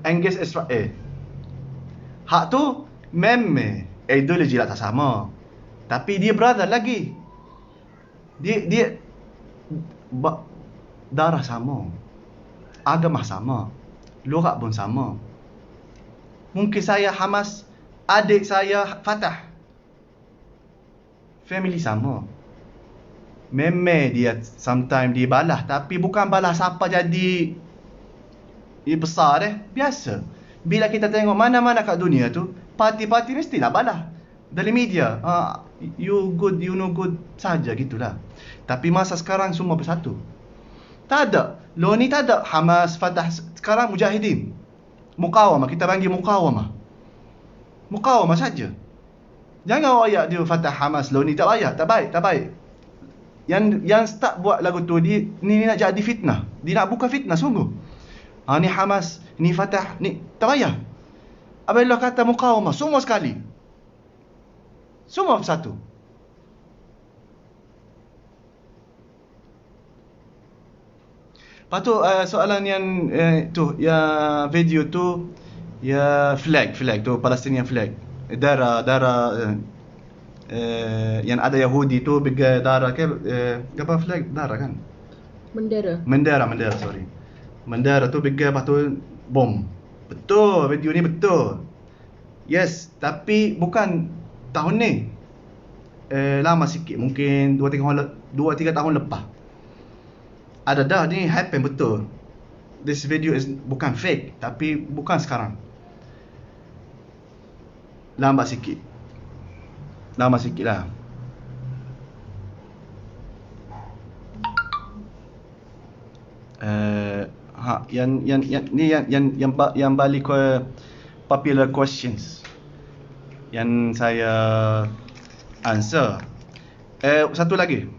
against Israel. Hak tu memang ideologi lah tak sama, tapi dia brother lagi. Dia darah sama, agama sama, lorak pun sama. Mungkin saya Hamas, adik saya Fatah, family sama. Memang dia sometimes dia balas, tapi bukan balas siapa jadi dia besar biasa. Bila kita tengok mana-mana kat dunia tu, parti-parti mestilah balas dari media. You good, you no good saja gitulah. Tapi masa sekarang semua bersatu. Tak ada. Lo ni tak ada Hamas, Fatah. Sekarang Mujahidin, Muqawamah. Kita panggil Muqawamah. Muqawamah saja. Jangan wayak dia Fatah, Hamas, lo ni tak wayak. Tak baik, tak baik. Yang start buat lagu tu ni nak jadi fitnah. Dia nak buka fitnah sungguh. Ni Hamas, ni Fatah, ni tak payah. Apabila kata Muqawamah, semua sekali. Semua bersatu. Lepas tu soalan yang tu, ya video tu, ya flag tu, Palestinian flag. Darah yang ada Yahudi tu bega darah ke apa flag darah kan? Mendera sorry. Mendera tu bega, lepas tu bom. Betul, video ni betul. Yes, tapi bukan tahun ni. Lama sikit, mungkin 2-3 tahun lepas. Ada dah ni happen betul. This video is bukan fake, tapi bukan sekarang. Lambat sikit lah. Yang balik ke popular questions yang saya answer. Satu lagi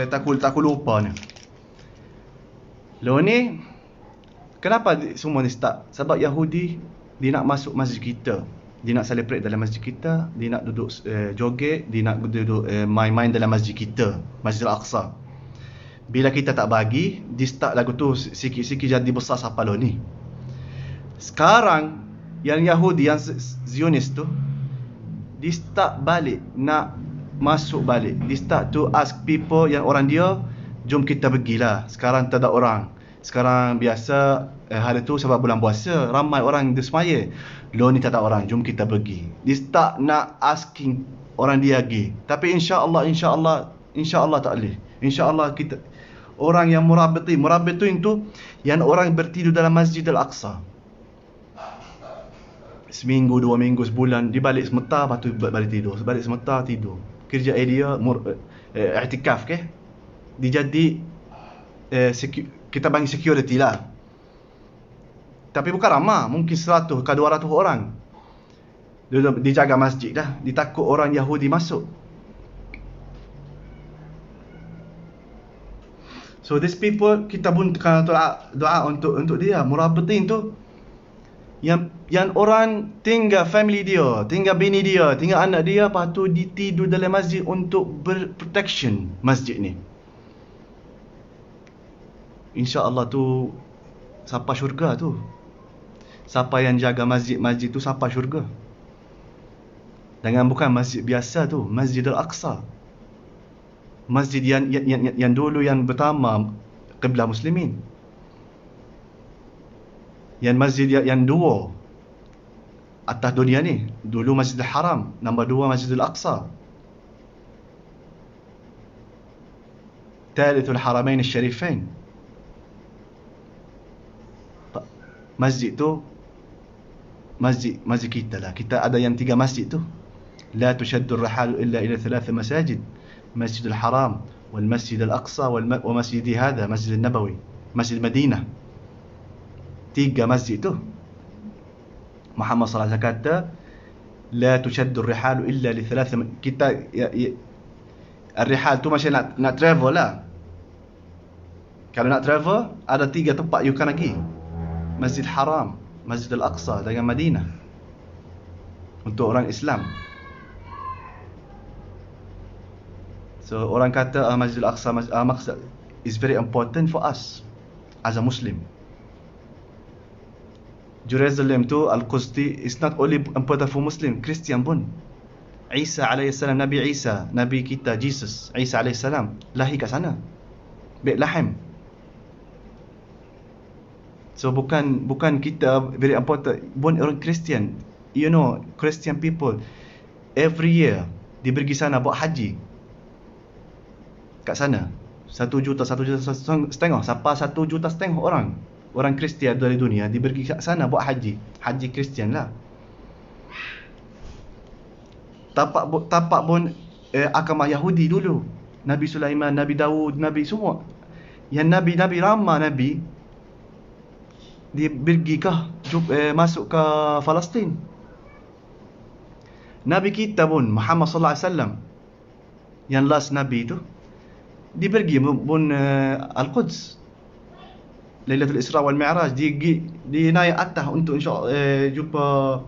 takut lupa ni. Lo ni kenapa semua ni start? Sebab Yahudi dia nak masuk masjid kita. Dia nak celebrate dalam masjid kita, dia nak duduk joget, dia nak duduk main-main dalam masjid kita, Masjid Al-Aqsa. Bila kita tak bagi, dia start lagu tu sikit-sikit jadi besar siapa lo ni. Sekarang yang Yahudi, yang Zionis tu, dia start balik, nak masuk balik. Dia start to ask people, yang orang dia, jom kita pergilah. Sekarang tak ada orang. Sekarang biasa hari tu sebab bulan puasa, ramai orang dia semaya. Lo ni tak ada orang, jom kita pergi. Dia start nak asking orang dia pergi. Tapi insya-Allah tak boleh. Insya-Allah kita orang yang murabitin tu yang orang bertidur dalam Masjid Al-Aqsa. Seminggu, 2 minggu, sebulan, dia balik semetar, lepas tu balik tidur. Balik semetar, tidur. Kerja dia i'tikaf ke? Dia jadi kita panggil security lah. Tapi bukan ramah, mungkin 100 ke 200 orang. Dia jaga masjid dah. Dia takut orang Yahudi masuk. So these people, kita pun kena doa untuk dia. Murabitin tu yang orang tinggal family dia, tinggal bini dia, tinggal anak dia, lepas tu dia tidur dalam masjid untuk berprotection masjid ni. InsyaAllah tu siapa syurga tu. Siapa yang jaga masjid tu siapa syurga. Dengan bukan masjid biasa tu, Masjid Al-Aqsa. Masjid yang dulu yang pertama qiblah muslimin. Yang masjid yang dua atas dunia ni, dulu Masjidil Haram, nombor 2 Masjidil Aqsa. Thalithul Haramain Syarifain. Masjid tu masjid kita lah. Kita ada yang 3 masjid tu. La tushaddu ar-rihalu illa ila 3 masajid. Masjidil Haram, wal Masjid Al-Aqsa, wa masjid hadha, Masjid Nabawi, Masjid Madinah. 3 masjid tu. Muhammad sallallahu alaihi wasallam kata, la tushaddu ar-rihalu illa li thalath. Kita ar-rihal tu macam nak travel lah. Kalau nak travel, ada 3 tempat you akan pergi. Masjid Haram, Masjid Al-Aqsa dengan Madinah. Untuk orang Islam. So orang kata Masjid Al-Aqsa maksud is very important for us as a Muslim. Jerusalem tu Al-Quds is not only important for Muslim, Christian pun. Isa alaihissalam, Nabi Isa, Nabi kita Jesus, Isa alaihissalam lahir kat sana. Bethlehem. So bukan kita very important, pun orang Christian. You know, Christian people every year dia pergi sana buat haji. Kat sana 1 juta setengah, sampai 1 juta setengah orang Kristian dari dunia dia pergi kat sana buat haji Kristian lah. Tapak pun agama Yahudi dulu. Nabi Sulaiman, Nabi Daud, Nabi semua. Yang Nabi ramai Nabi dia pergi masuk ke Palestin. Nabi kita pun Muhammad sallallahu alaihi wasallam yang last Nabi tu dia pergi pun Al-Quds. Lailatul Isra wal Mi'raj dia naik atas untuk insya-Allah jumpa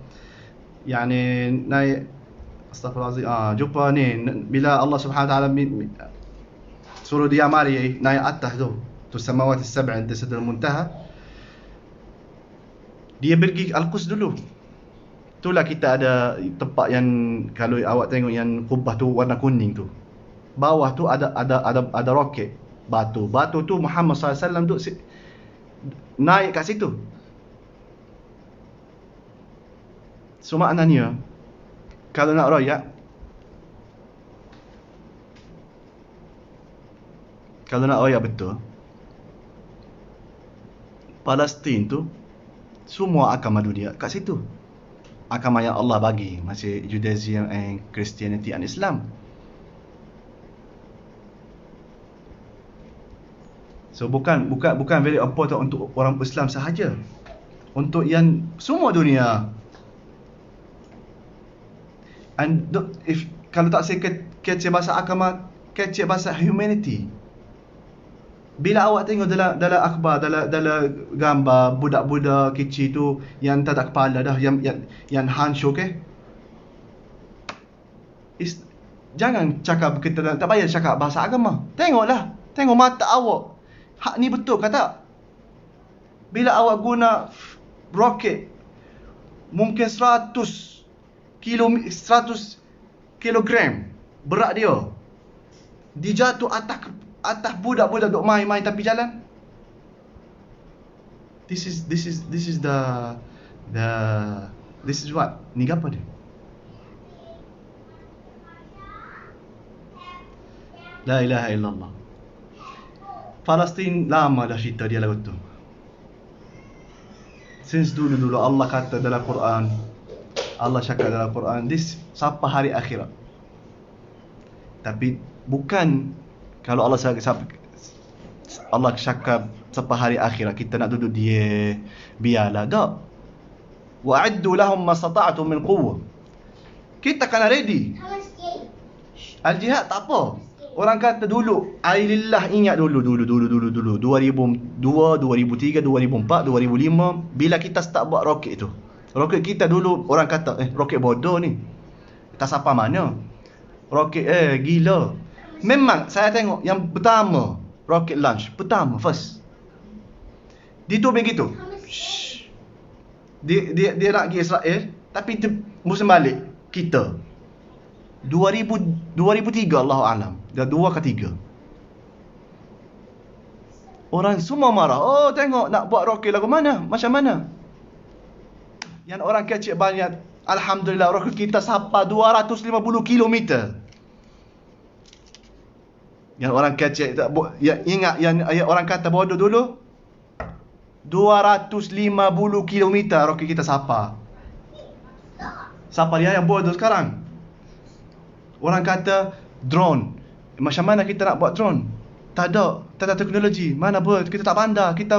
naik astagfirullahalazim jumpa ni bila Allah Subhanahu wa taala suruh dia mari naik atas tu samawati as-sab'a inda sidratil muntaha. Dia pergi Al-Quds dulu. Itulah kita ada tempat yang kalau awak tengok yang kubah tu warna kuning tu. Bawah tu ada roket batu. Batu tu Muhammad sallallahu alaihi wasallam tu naik kat situ. So maknanya kalau nak royak, betul, Palestin tu semua agama dunia kat situ. Agama yang Allah bagi masih Judaism and Christianity and Islam. So bukan very important untuk orang Islam sahaja. Untuk yang semua dunia. And kalau tak saya kecil bahasa agama, kecil bahasa humanity. Bila awak tengok dalam akhbar, dalam gambar budak-budak kecil tu yang tak ada kepala dah, yang hancur jangan cakap kita tak payah cakap bahasa agama. Tengok mata awak. Hak ni betul ke tak? Bila awak guna roket mungkin 100 kilogram berat dia, dijatuh atas budak-budak duk main-main tepi jalan. This is what? Ni apa dia? La ilaha illallah. Palestin lama dah cerita dia lagu tu. Since dulu Allah kata dalam Quran, Allah cakap dalam Quran, this sampai hari akhirat. Tapi bukan kalau Allah cakap sampai hari akhirat kita nak duduk dia biarlah. Tak. Wa'addu lahum mastata'tum min quwwah. Kita kena ready. Al-jihad tak apa. Orang kata dulu, ailillah, ingat dulu 2002, 2003, 2004, 2005 bila kita start buat roket tu. Roket kita dulu orang kata roket bodoh ni. Tak siapa mana. Roket gila. Memang saya tengok yang pertama rocket launch first. Dia tu begitu. Dia nak pergi Israel tapi musim balik kita 2003 Allahu a'lam. Dah 2 ke 3. Orang semua marah. Oh tengok nak buat roket lagu mana? Macam mana? Yang orang kecil banyak. Alhamdulillah roket kita sampai 250 kilometer. Yang orang kecil ingat yang orang kata bodoh dulu 250 kilometer roket kita sampai. Siapa dia yang bodoh sekarang? Orang kata drone. Macam mana kita nak buat drone? Tak ada teknologi. Mana buat? Kita tak pandai. Kita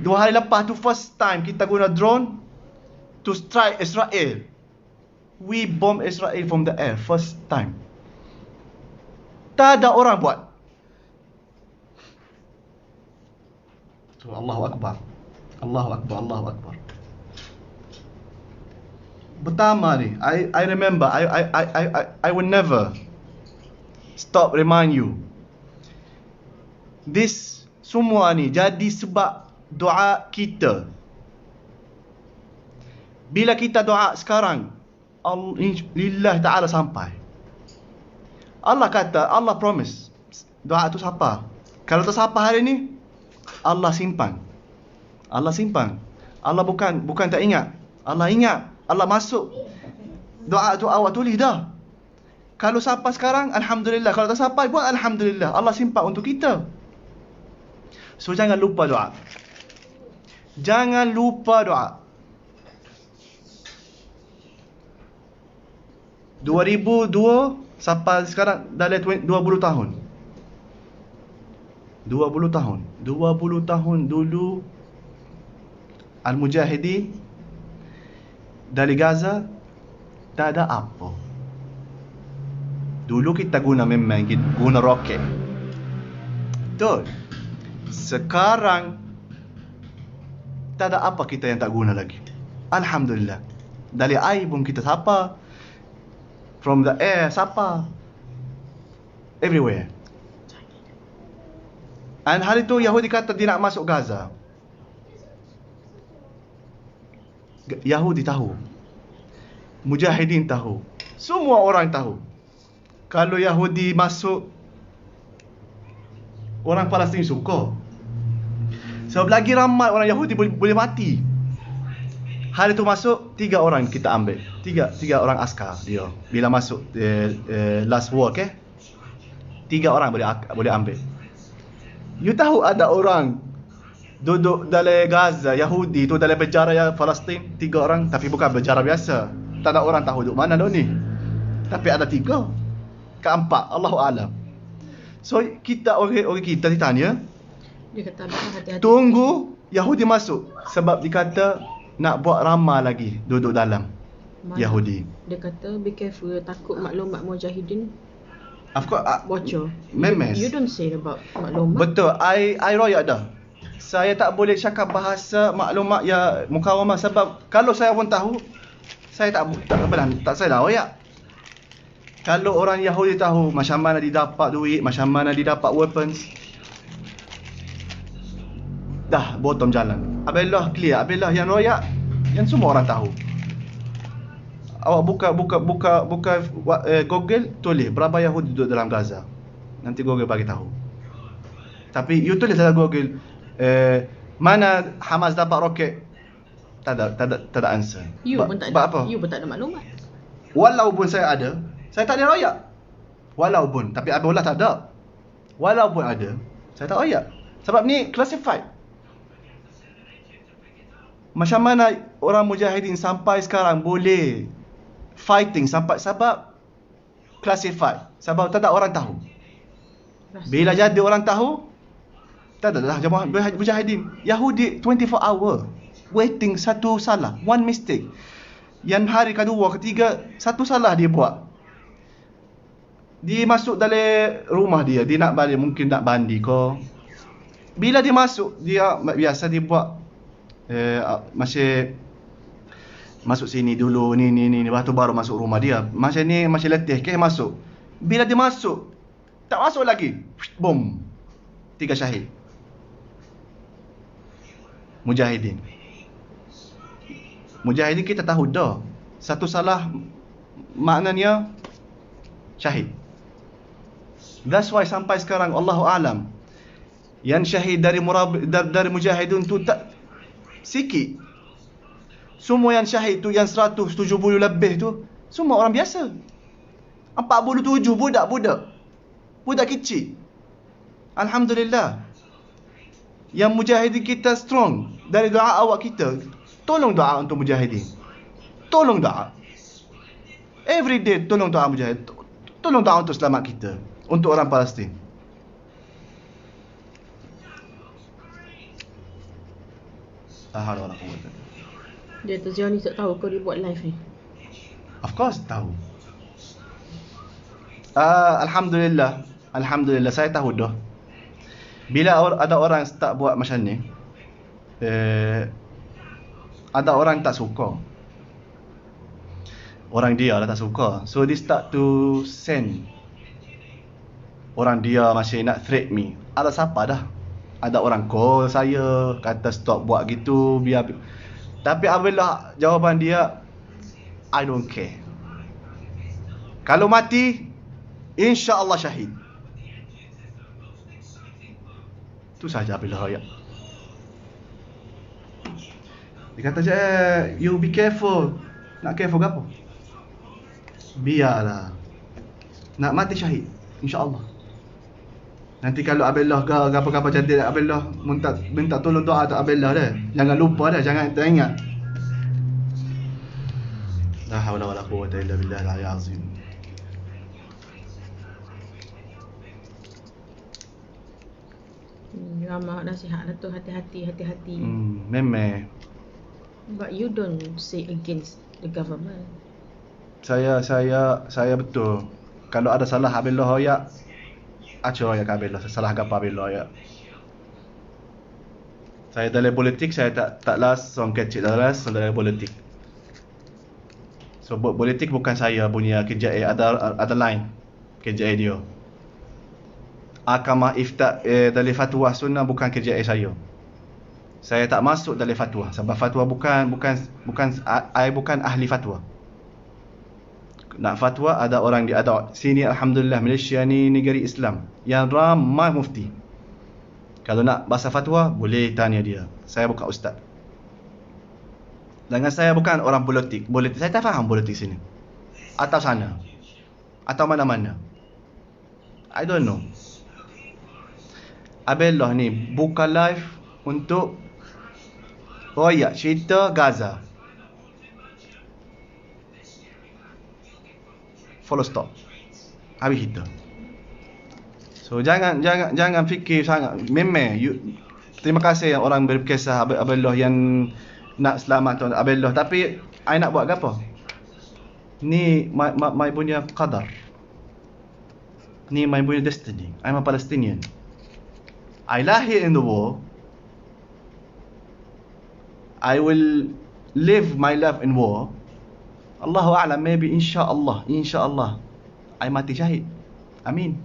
2 hari lepas tu first time kita guna drone to strike Israel. We bomb Israel from the air first time. Tak ada orang buat. So Allahu Akbar. Allahu Akbar, Allahu Akbar. Pertama ni, I remember, I will never stop remind you. This semua ni jadi sebab doa kita. Bila kita doa sekarang, Lillah Ta'ala sampai. Allah kata, Allah promise, doa tu siapa? Kalau tak siapa hari ni, Allah simpan. Allah simpan. Allah bukan tak ingat. Allah ingat. Allah masuk. Doa tu awak tulis dah. Kalau siapa sekarang, Alhamdulillah. Kalau tak sampai pun, Alhamdulillah. Allah simpan untuk kita. So, jangan lupa doa. Jangan lupa doa. 2002 sampai sekarang dah 20 tahun. 20 tahun. 20 tahun dulu Al-Mujahidin dari Gaza tak ada apa. Dulu kita guna memang kita guna roket. Betul. Sekarang tak ada apa kita yang tak guna lagi. Alhamdulillah. Dari air pun kita sapa. From the air sapa. Everywhere. Dan hari tu Yahudi kata dia nak masuk Gaza. Yahudi tahu. Mujahidin tahu. Semua orang tahu. Kalau Yahudi masuk, orang Palestin suka. Sebab lagi ramai orang Yahudi boleh mati. Hari tu masuk 3 orang kita ambil. 3 orang askar dia. Bila masuk last war 3 orang boleh ambil. You tahu ada orang duduk dalam Gaza, Yahudi tu dalam penjara Palestin 3 orang, tapi bukan penjara biasa. Tak ada orang tahu duduk mana dah ni. Tapi ada 3. Keempat, Allahu alam. So kita orang kita ditanya, dia kata hati-hati. Tunggu Yahudi masuk sebab dia kata nak buat ramai lagi duduk dalam Yahudi. Dia kata be careful, takut maklumat Mujahidin. Of course, bocor. Memes. You don't say about maklumat. Betul, I royak dah. Saya tak boleh cakap bahasa maklumat ya mukawamah sebab kalau saya pun tahu, saya tak saya dah royak. Kalau orang Yahudi tahu macam mana dia dapat duit, macam mana dia dapat weapons, dah bottom jalan. Abillah clear, abillah yang royak, yang semua orang tahu. Awak buka Google, tulis berapa Yahudi duduk dalam Gaza. Nanti Google bagi tahu. Tapi you tulis dalam Google mana Hamas dapat roket, tak ada answer. You pun tak ada maklumat. Walaupun saya ada, saya tak ada royak. Walaupun, tapi Abdullah tak ada. Walaupun ada, saya tak royak. Sebab ni classified. Macam mana orang Mujahidin sampai sekarang boleh fighting sampai sebab classified. Sebab tak ada orang tahu. Bila jadi orang tahu, tak ada lah jemaah Mujahidin. Yahudi 24 hour waiting, satu salah, one mistake. Yang hari kedua, ketiga, satu salah dia buat. Dia masuk dalam rumah dia nak balik, mungkin nak mandi ke. Bila dia masuk, dia biasa dia buat masih masuk sini dulu, ni lepas tu baru masuk rumah dia. Macam ni, masih letih masuk. Bila dia masuk, tak masuk lagi, boom, 3 syahid Mujahidin. Mujahidin kita tahu dah, satu salah maknanya syahid. That's why sampai sekarang Allahu alam, yang syahid dari Mujahidin tu tak sikit. Semua yang syahid tu, yang 170 lebih tu, semua orang biasa. 47 budak kecil. Alhamdulillah. Yang Mujahidin kita strong. Dari doa awak kita, tolong doa untuk Mujahidin. Tolong doa. Every day tolong doa Mujahid. Tolong doa untuk selamat kita, untuk orang Palestin. Tak ada orang quwwata. Dia tu Zion ni tak tahu kau dia buat live ni. Of course tahu. Alhamdulillah saya tahu dah. Bila ada orang start buat macam ni, ada orang tak suka. Orang dia lah tak suka. So dia start to send. Orang dia masih nak threat me. Ada siapa dah? Ada orang call saya, kata stop buat gitu, biar. Tapi apabila jawapan dia, I don't care. Kalau mati, insya-Allah syahid. Itu saja bila raya. Dia kata je, you be careful. Nak careful ke apa? Biarlah. Nak mati syahid, insya-Allah. Nanti kalau Abellah ke apa-apa jadi Abellah minta tolong doa tak Abellah dah. Jangan lupa dah, jangan teringat. La haula wala quwwata illa billahil aliyyil azim. Ramah nasihat lah tu, hati-hati. Memang. But you don't say against the government. Saya betul. Kalau ada salah Abellah ya, acur ya Abellah. Salah apa Abellah ya. Saya dalam politik saya tak las orang kecil dalam politik. So politik bukan saya punya kerja, ada lain kerja dia. Akamah ifta dari fatwa sunnah bukan kerja saya. Saya tak masuk dalam fatwa sebab fatwa bukan ahli fatwa. Nak fatwa ada orang ada sini, alhamdulillah Malaysia ni negeri Islam yang ramai mufti. Kalau nak bahasa fatwa boleh tanya dia. Saya bukan ustaz. Dengan saya bukan orang politik. Saya tak faham politik sini. Atau sana. Atau mana-mana. I don't know. Abellah ni buka live untuk royak cerita Gaza. Follow stop. Habis kita. So jangan fikir sangat. Memang terima kasih yang orang berkisah Abellah yang nak selamat Abellah, tapi I nak buat apa? Ni my punya qadar. Ni my punya destiny. I'm a Palestinian. I lahir in the war. I will live my life in war. Allahu a'lam, maybe insya-Allah I mati syahid. Amin.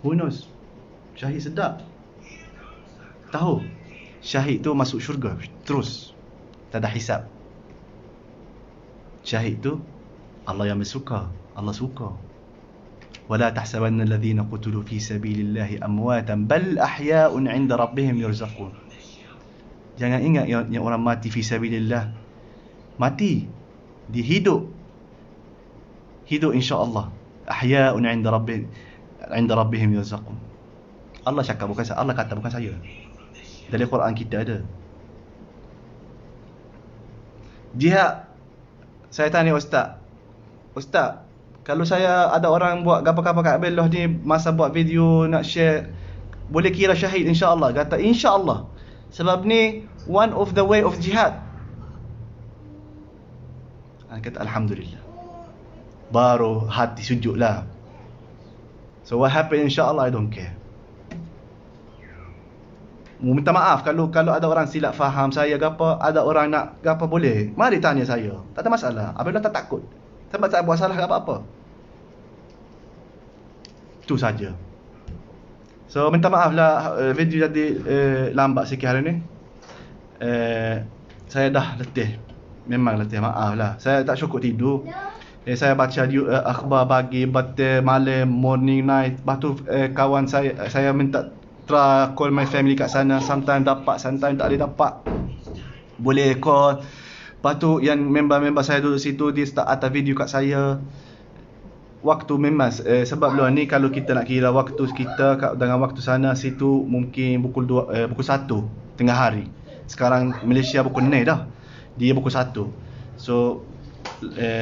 Who knows? Syahid sedap. Tahu? Syahid tu masuk syurga terus. Tak ada hisab. Syahid tu Allah yang bersuka. Allah suka. ولا تحسبن الذين قتلوا في سبيل الله أمواتا بل أحياء عند ربهم يرزقون. Jangan ingat yang orang mati fi sabilillah mati, dia hidup insya-Allah. Ahya'un 'inda rabbihim yurzaqun. Allah cakap, bukan saya. Allah kata, bukan saya. Dalam Quran kita ada. Jihad. Saya tanya ustaz, kalau saya ada orang buat gapo-gapo kat Abellah ni masa buat video nak share, boleh kira syahid insya-Allah? Kata insya-Allah. Sebab ni one of the way of jihad. Kata alhamdulillah. Baru hati sujudlah. So what happened insya-Allah I don't care. Minta maaf kalau ada orang silap faham saya gapo, ada orang nak gapo boleh. Mari tanya saya. Tak ada masalah. Abellah tak takut. Sebab tak buat salah apa-apa. Itu saja. So minta maaf lah video jadi lambat sikit hari ni. Saya dah letih. Memang letih, maaf lah. Saya tak cukup tidur. Saya baca akhbar pagi, baca malam, morning, night. Lepas tu kawan saya minta try call my family kat sana. Sometimes dapat, sometimes tak boleh dapat. Boleh call. Lepas tu yang member-member saya duduk situ, dia start atas video kat saya. Waktu memang sebab luar ni kalau kita nak kira waktu kita dengan waktu sana situ mungkin pukul 1 tengah hari. Sekarang Malaysia pukul 6 dah. Dia pukul 1. So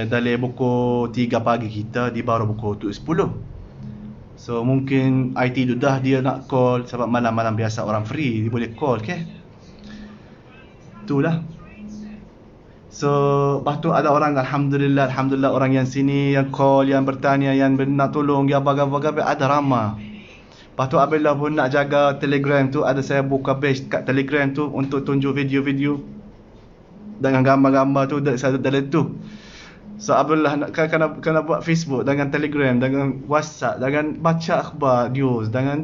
dari pukul 3 pagi kita, dia baru pukul 10. So mungkin IT dah dia nak call sebab malam-malam biasa orang free, dia boleh call ke. Itulah. So, lepas tu ada orang, Alhamdulillah orang yang sini, yang call, yang bertanya, yang nak tolong, yang apa-apa, ada ramah. Lepas tu apabila pun nak jaga Telegram tu, ada saya buka page kat Telegram tu untuk tunjuk video-video dengan gambar-gambar tu, saya dalam tu. So apabila nak kena buat Facebook dengan Telegram, dengan WhatsApp, dengan baca akhbar, news, dengan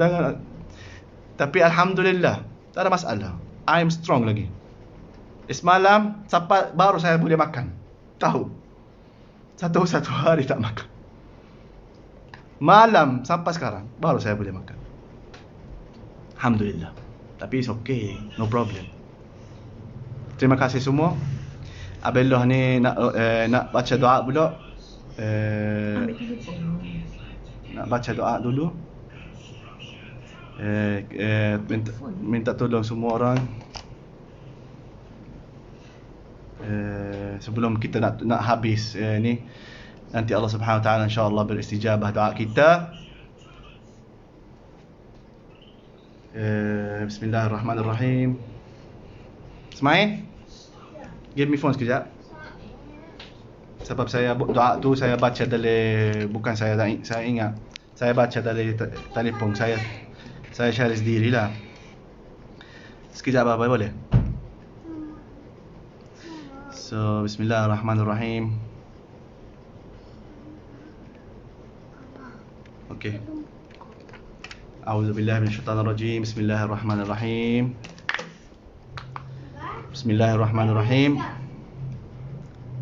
tapi Alhamdulillah tak ada masalah. I am strong lagi. Semalam sampai baru saya boleh makan. Tahu. Satu hari tak makan. Malam sampai sekarang baru saya boleh makan. Alhamdulillah. Tapi it's okay, no problem. Terima kasih semua. Abellah ni nak baca doa pula. Nak baca doa dulu. Minta tolong semua orang. Sebelum kita nak habis ni, nanti Allah Subhanahu Wa Taala insya-Allah beristijabah doa kita. Bismillahirrahmanirrahim. Ismail, give me phone sekejap. Sebab saya doa tu saya baca dari, bukan saya ingat, saya baca dari telefon saya share sendirilah. Sekejap apa boleh? So, bismillahirrahmanirrahim. Okay. A'udzubillahi minasyaitonirrajim. Bismillahirrahmanirrahim. Bismillahirrahmanirrahim.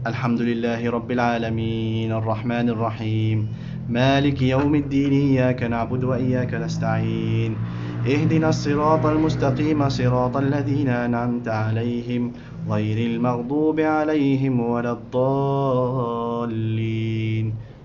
Alhamdulillahi rabbil alamin, arrahmanir rahim, maliki yaumiddin, iyyaka na'budu wa iyyaka nasta'in. Ihdinas siratal mustaqim, siratal ladzina an'amta 'alaihim ghairil maghdubi 'alaihim waladdallin.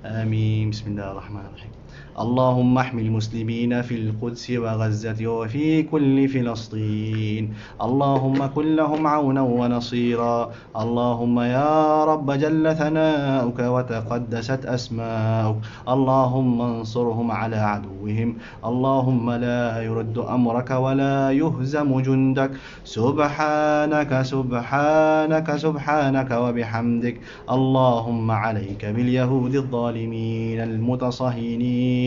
Amin. Bismillahirrahmanirrahim. اللهم احمِ المسلمين في القدس وغزة وفي كل فلسطين. اللهم كن لهم عونا ونصيرا. اللهم يا رب جل ثناؤك وتقدست أسماؤك. اللهم انصرهم على عدوهم. اللهم لا يرد أمرك ولا يهزم جندك. سبحانك سبحانك سبحانك وبحمدك. اللهم عليك باليهود الظالمين المتصهينين.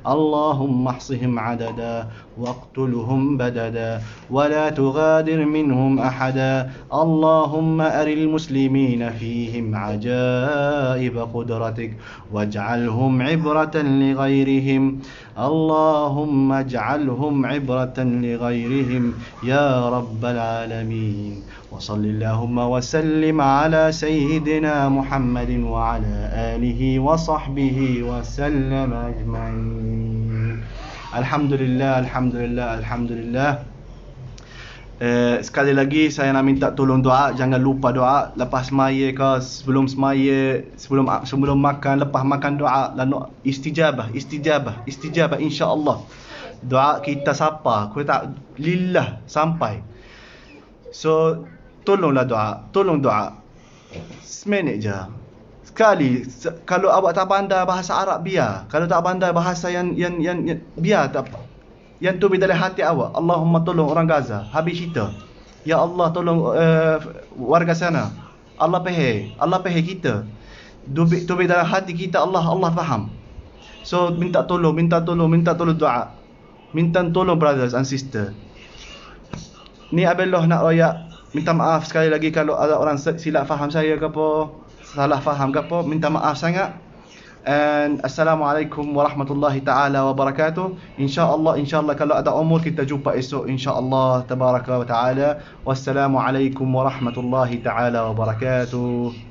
اللهم احصهم عددا واقتلهم بددا ولا تغادر منهم أحدا. اللهم أر المسلمين فيهم عجائب قدرتك واجعلهم عبرة لغيرهم. اللهم اجعلهم عبرة لغيرهم يا رب العالمين. وصل اللهم وسلم على سيدنا محمد وعلى آله وصحبه وسلم أجمعين. Alhamdulillah. Sekali lagi saya nak minta tolong doa. Jangan lupa doa lepas semaya ke, sebelum semaya, sebelum makan, lepas makan doa. Lalu istijabah insya-Allah. Doa kita siapa? Kita tak lillah sampai. So tolong doa. Seminit je. Sekali, kalau awak tak pandai bahasa Arab biar. Kalau tak pandai bahasa yang biar tak apa. Yang tu dalam hati awak. Allahumma tolong orang Gaza. Habis cerita. Ya Allah tolong warga sana. Allah pehe kita. Tu dalam hati kita, Allah faham. So minta tolong doa. Minta tolong brothers and sisters. Ni Abellah nak royak. Minta maaf sekali lagi kalau ada orang silap faham saya ke apa, salah faham ke apa, minta maaf sangat. And Assalamualaikum warahmatullahi taala wabarakatuh. InsyaAllah kalau ada umur kita jumpa esok insyaAllah tabaraka wa taala. Wassalamualaikum warahmatullahi taala wabarakatuh.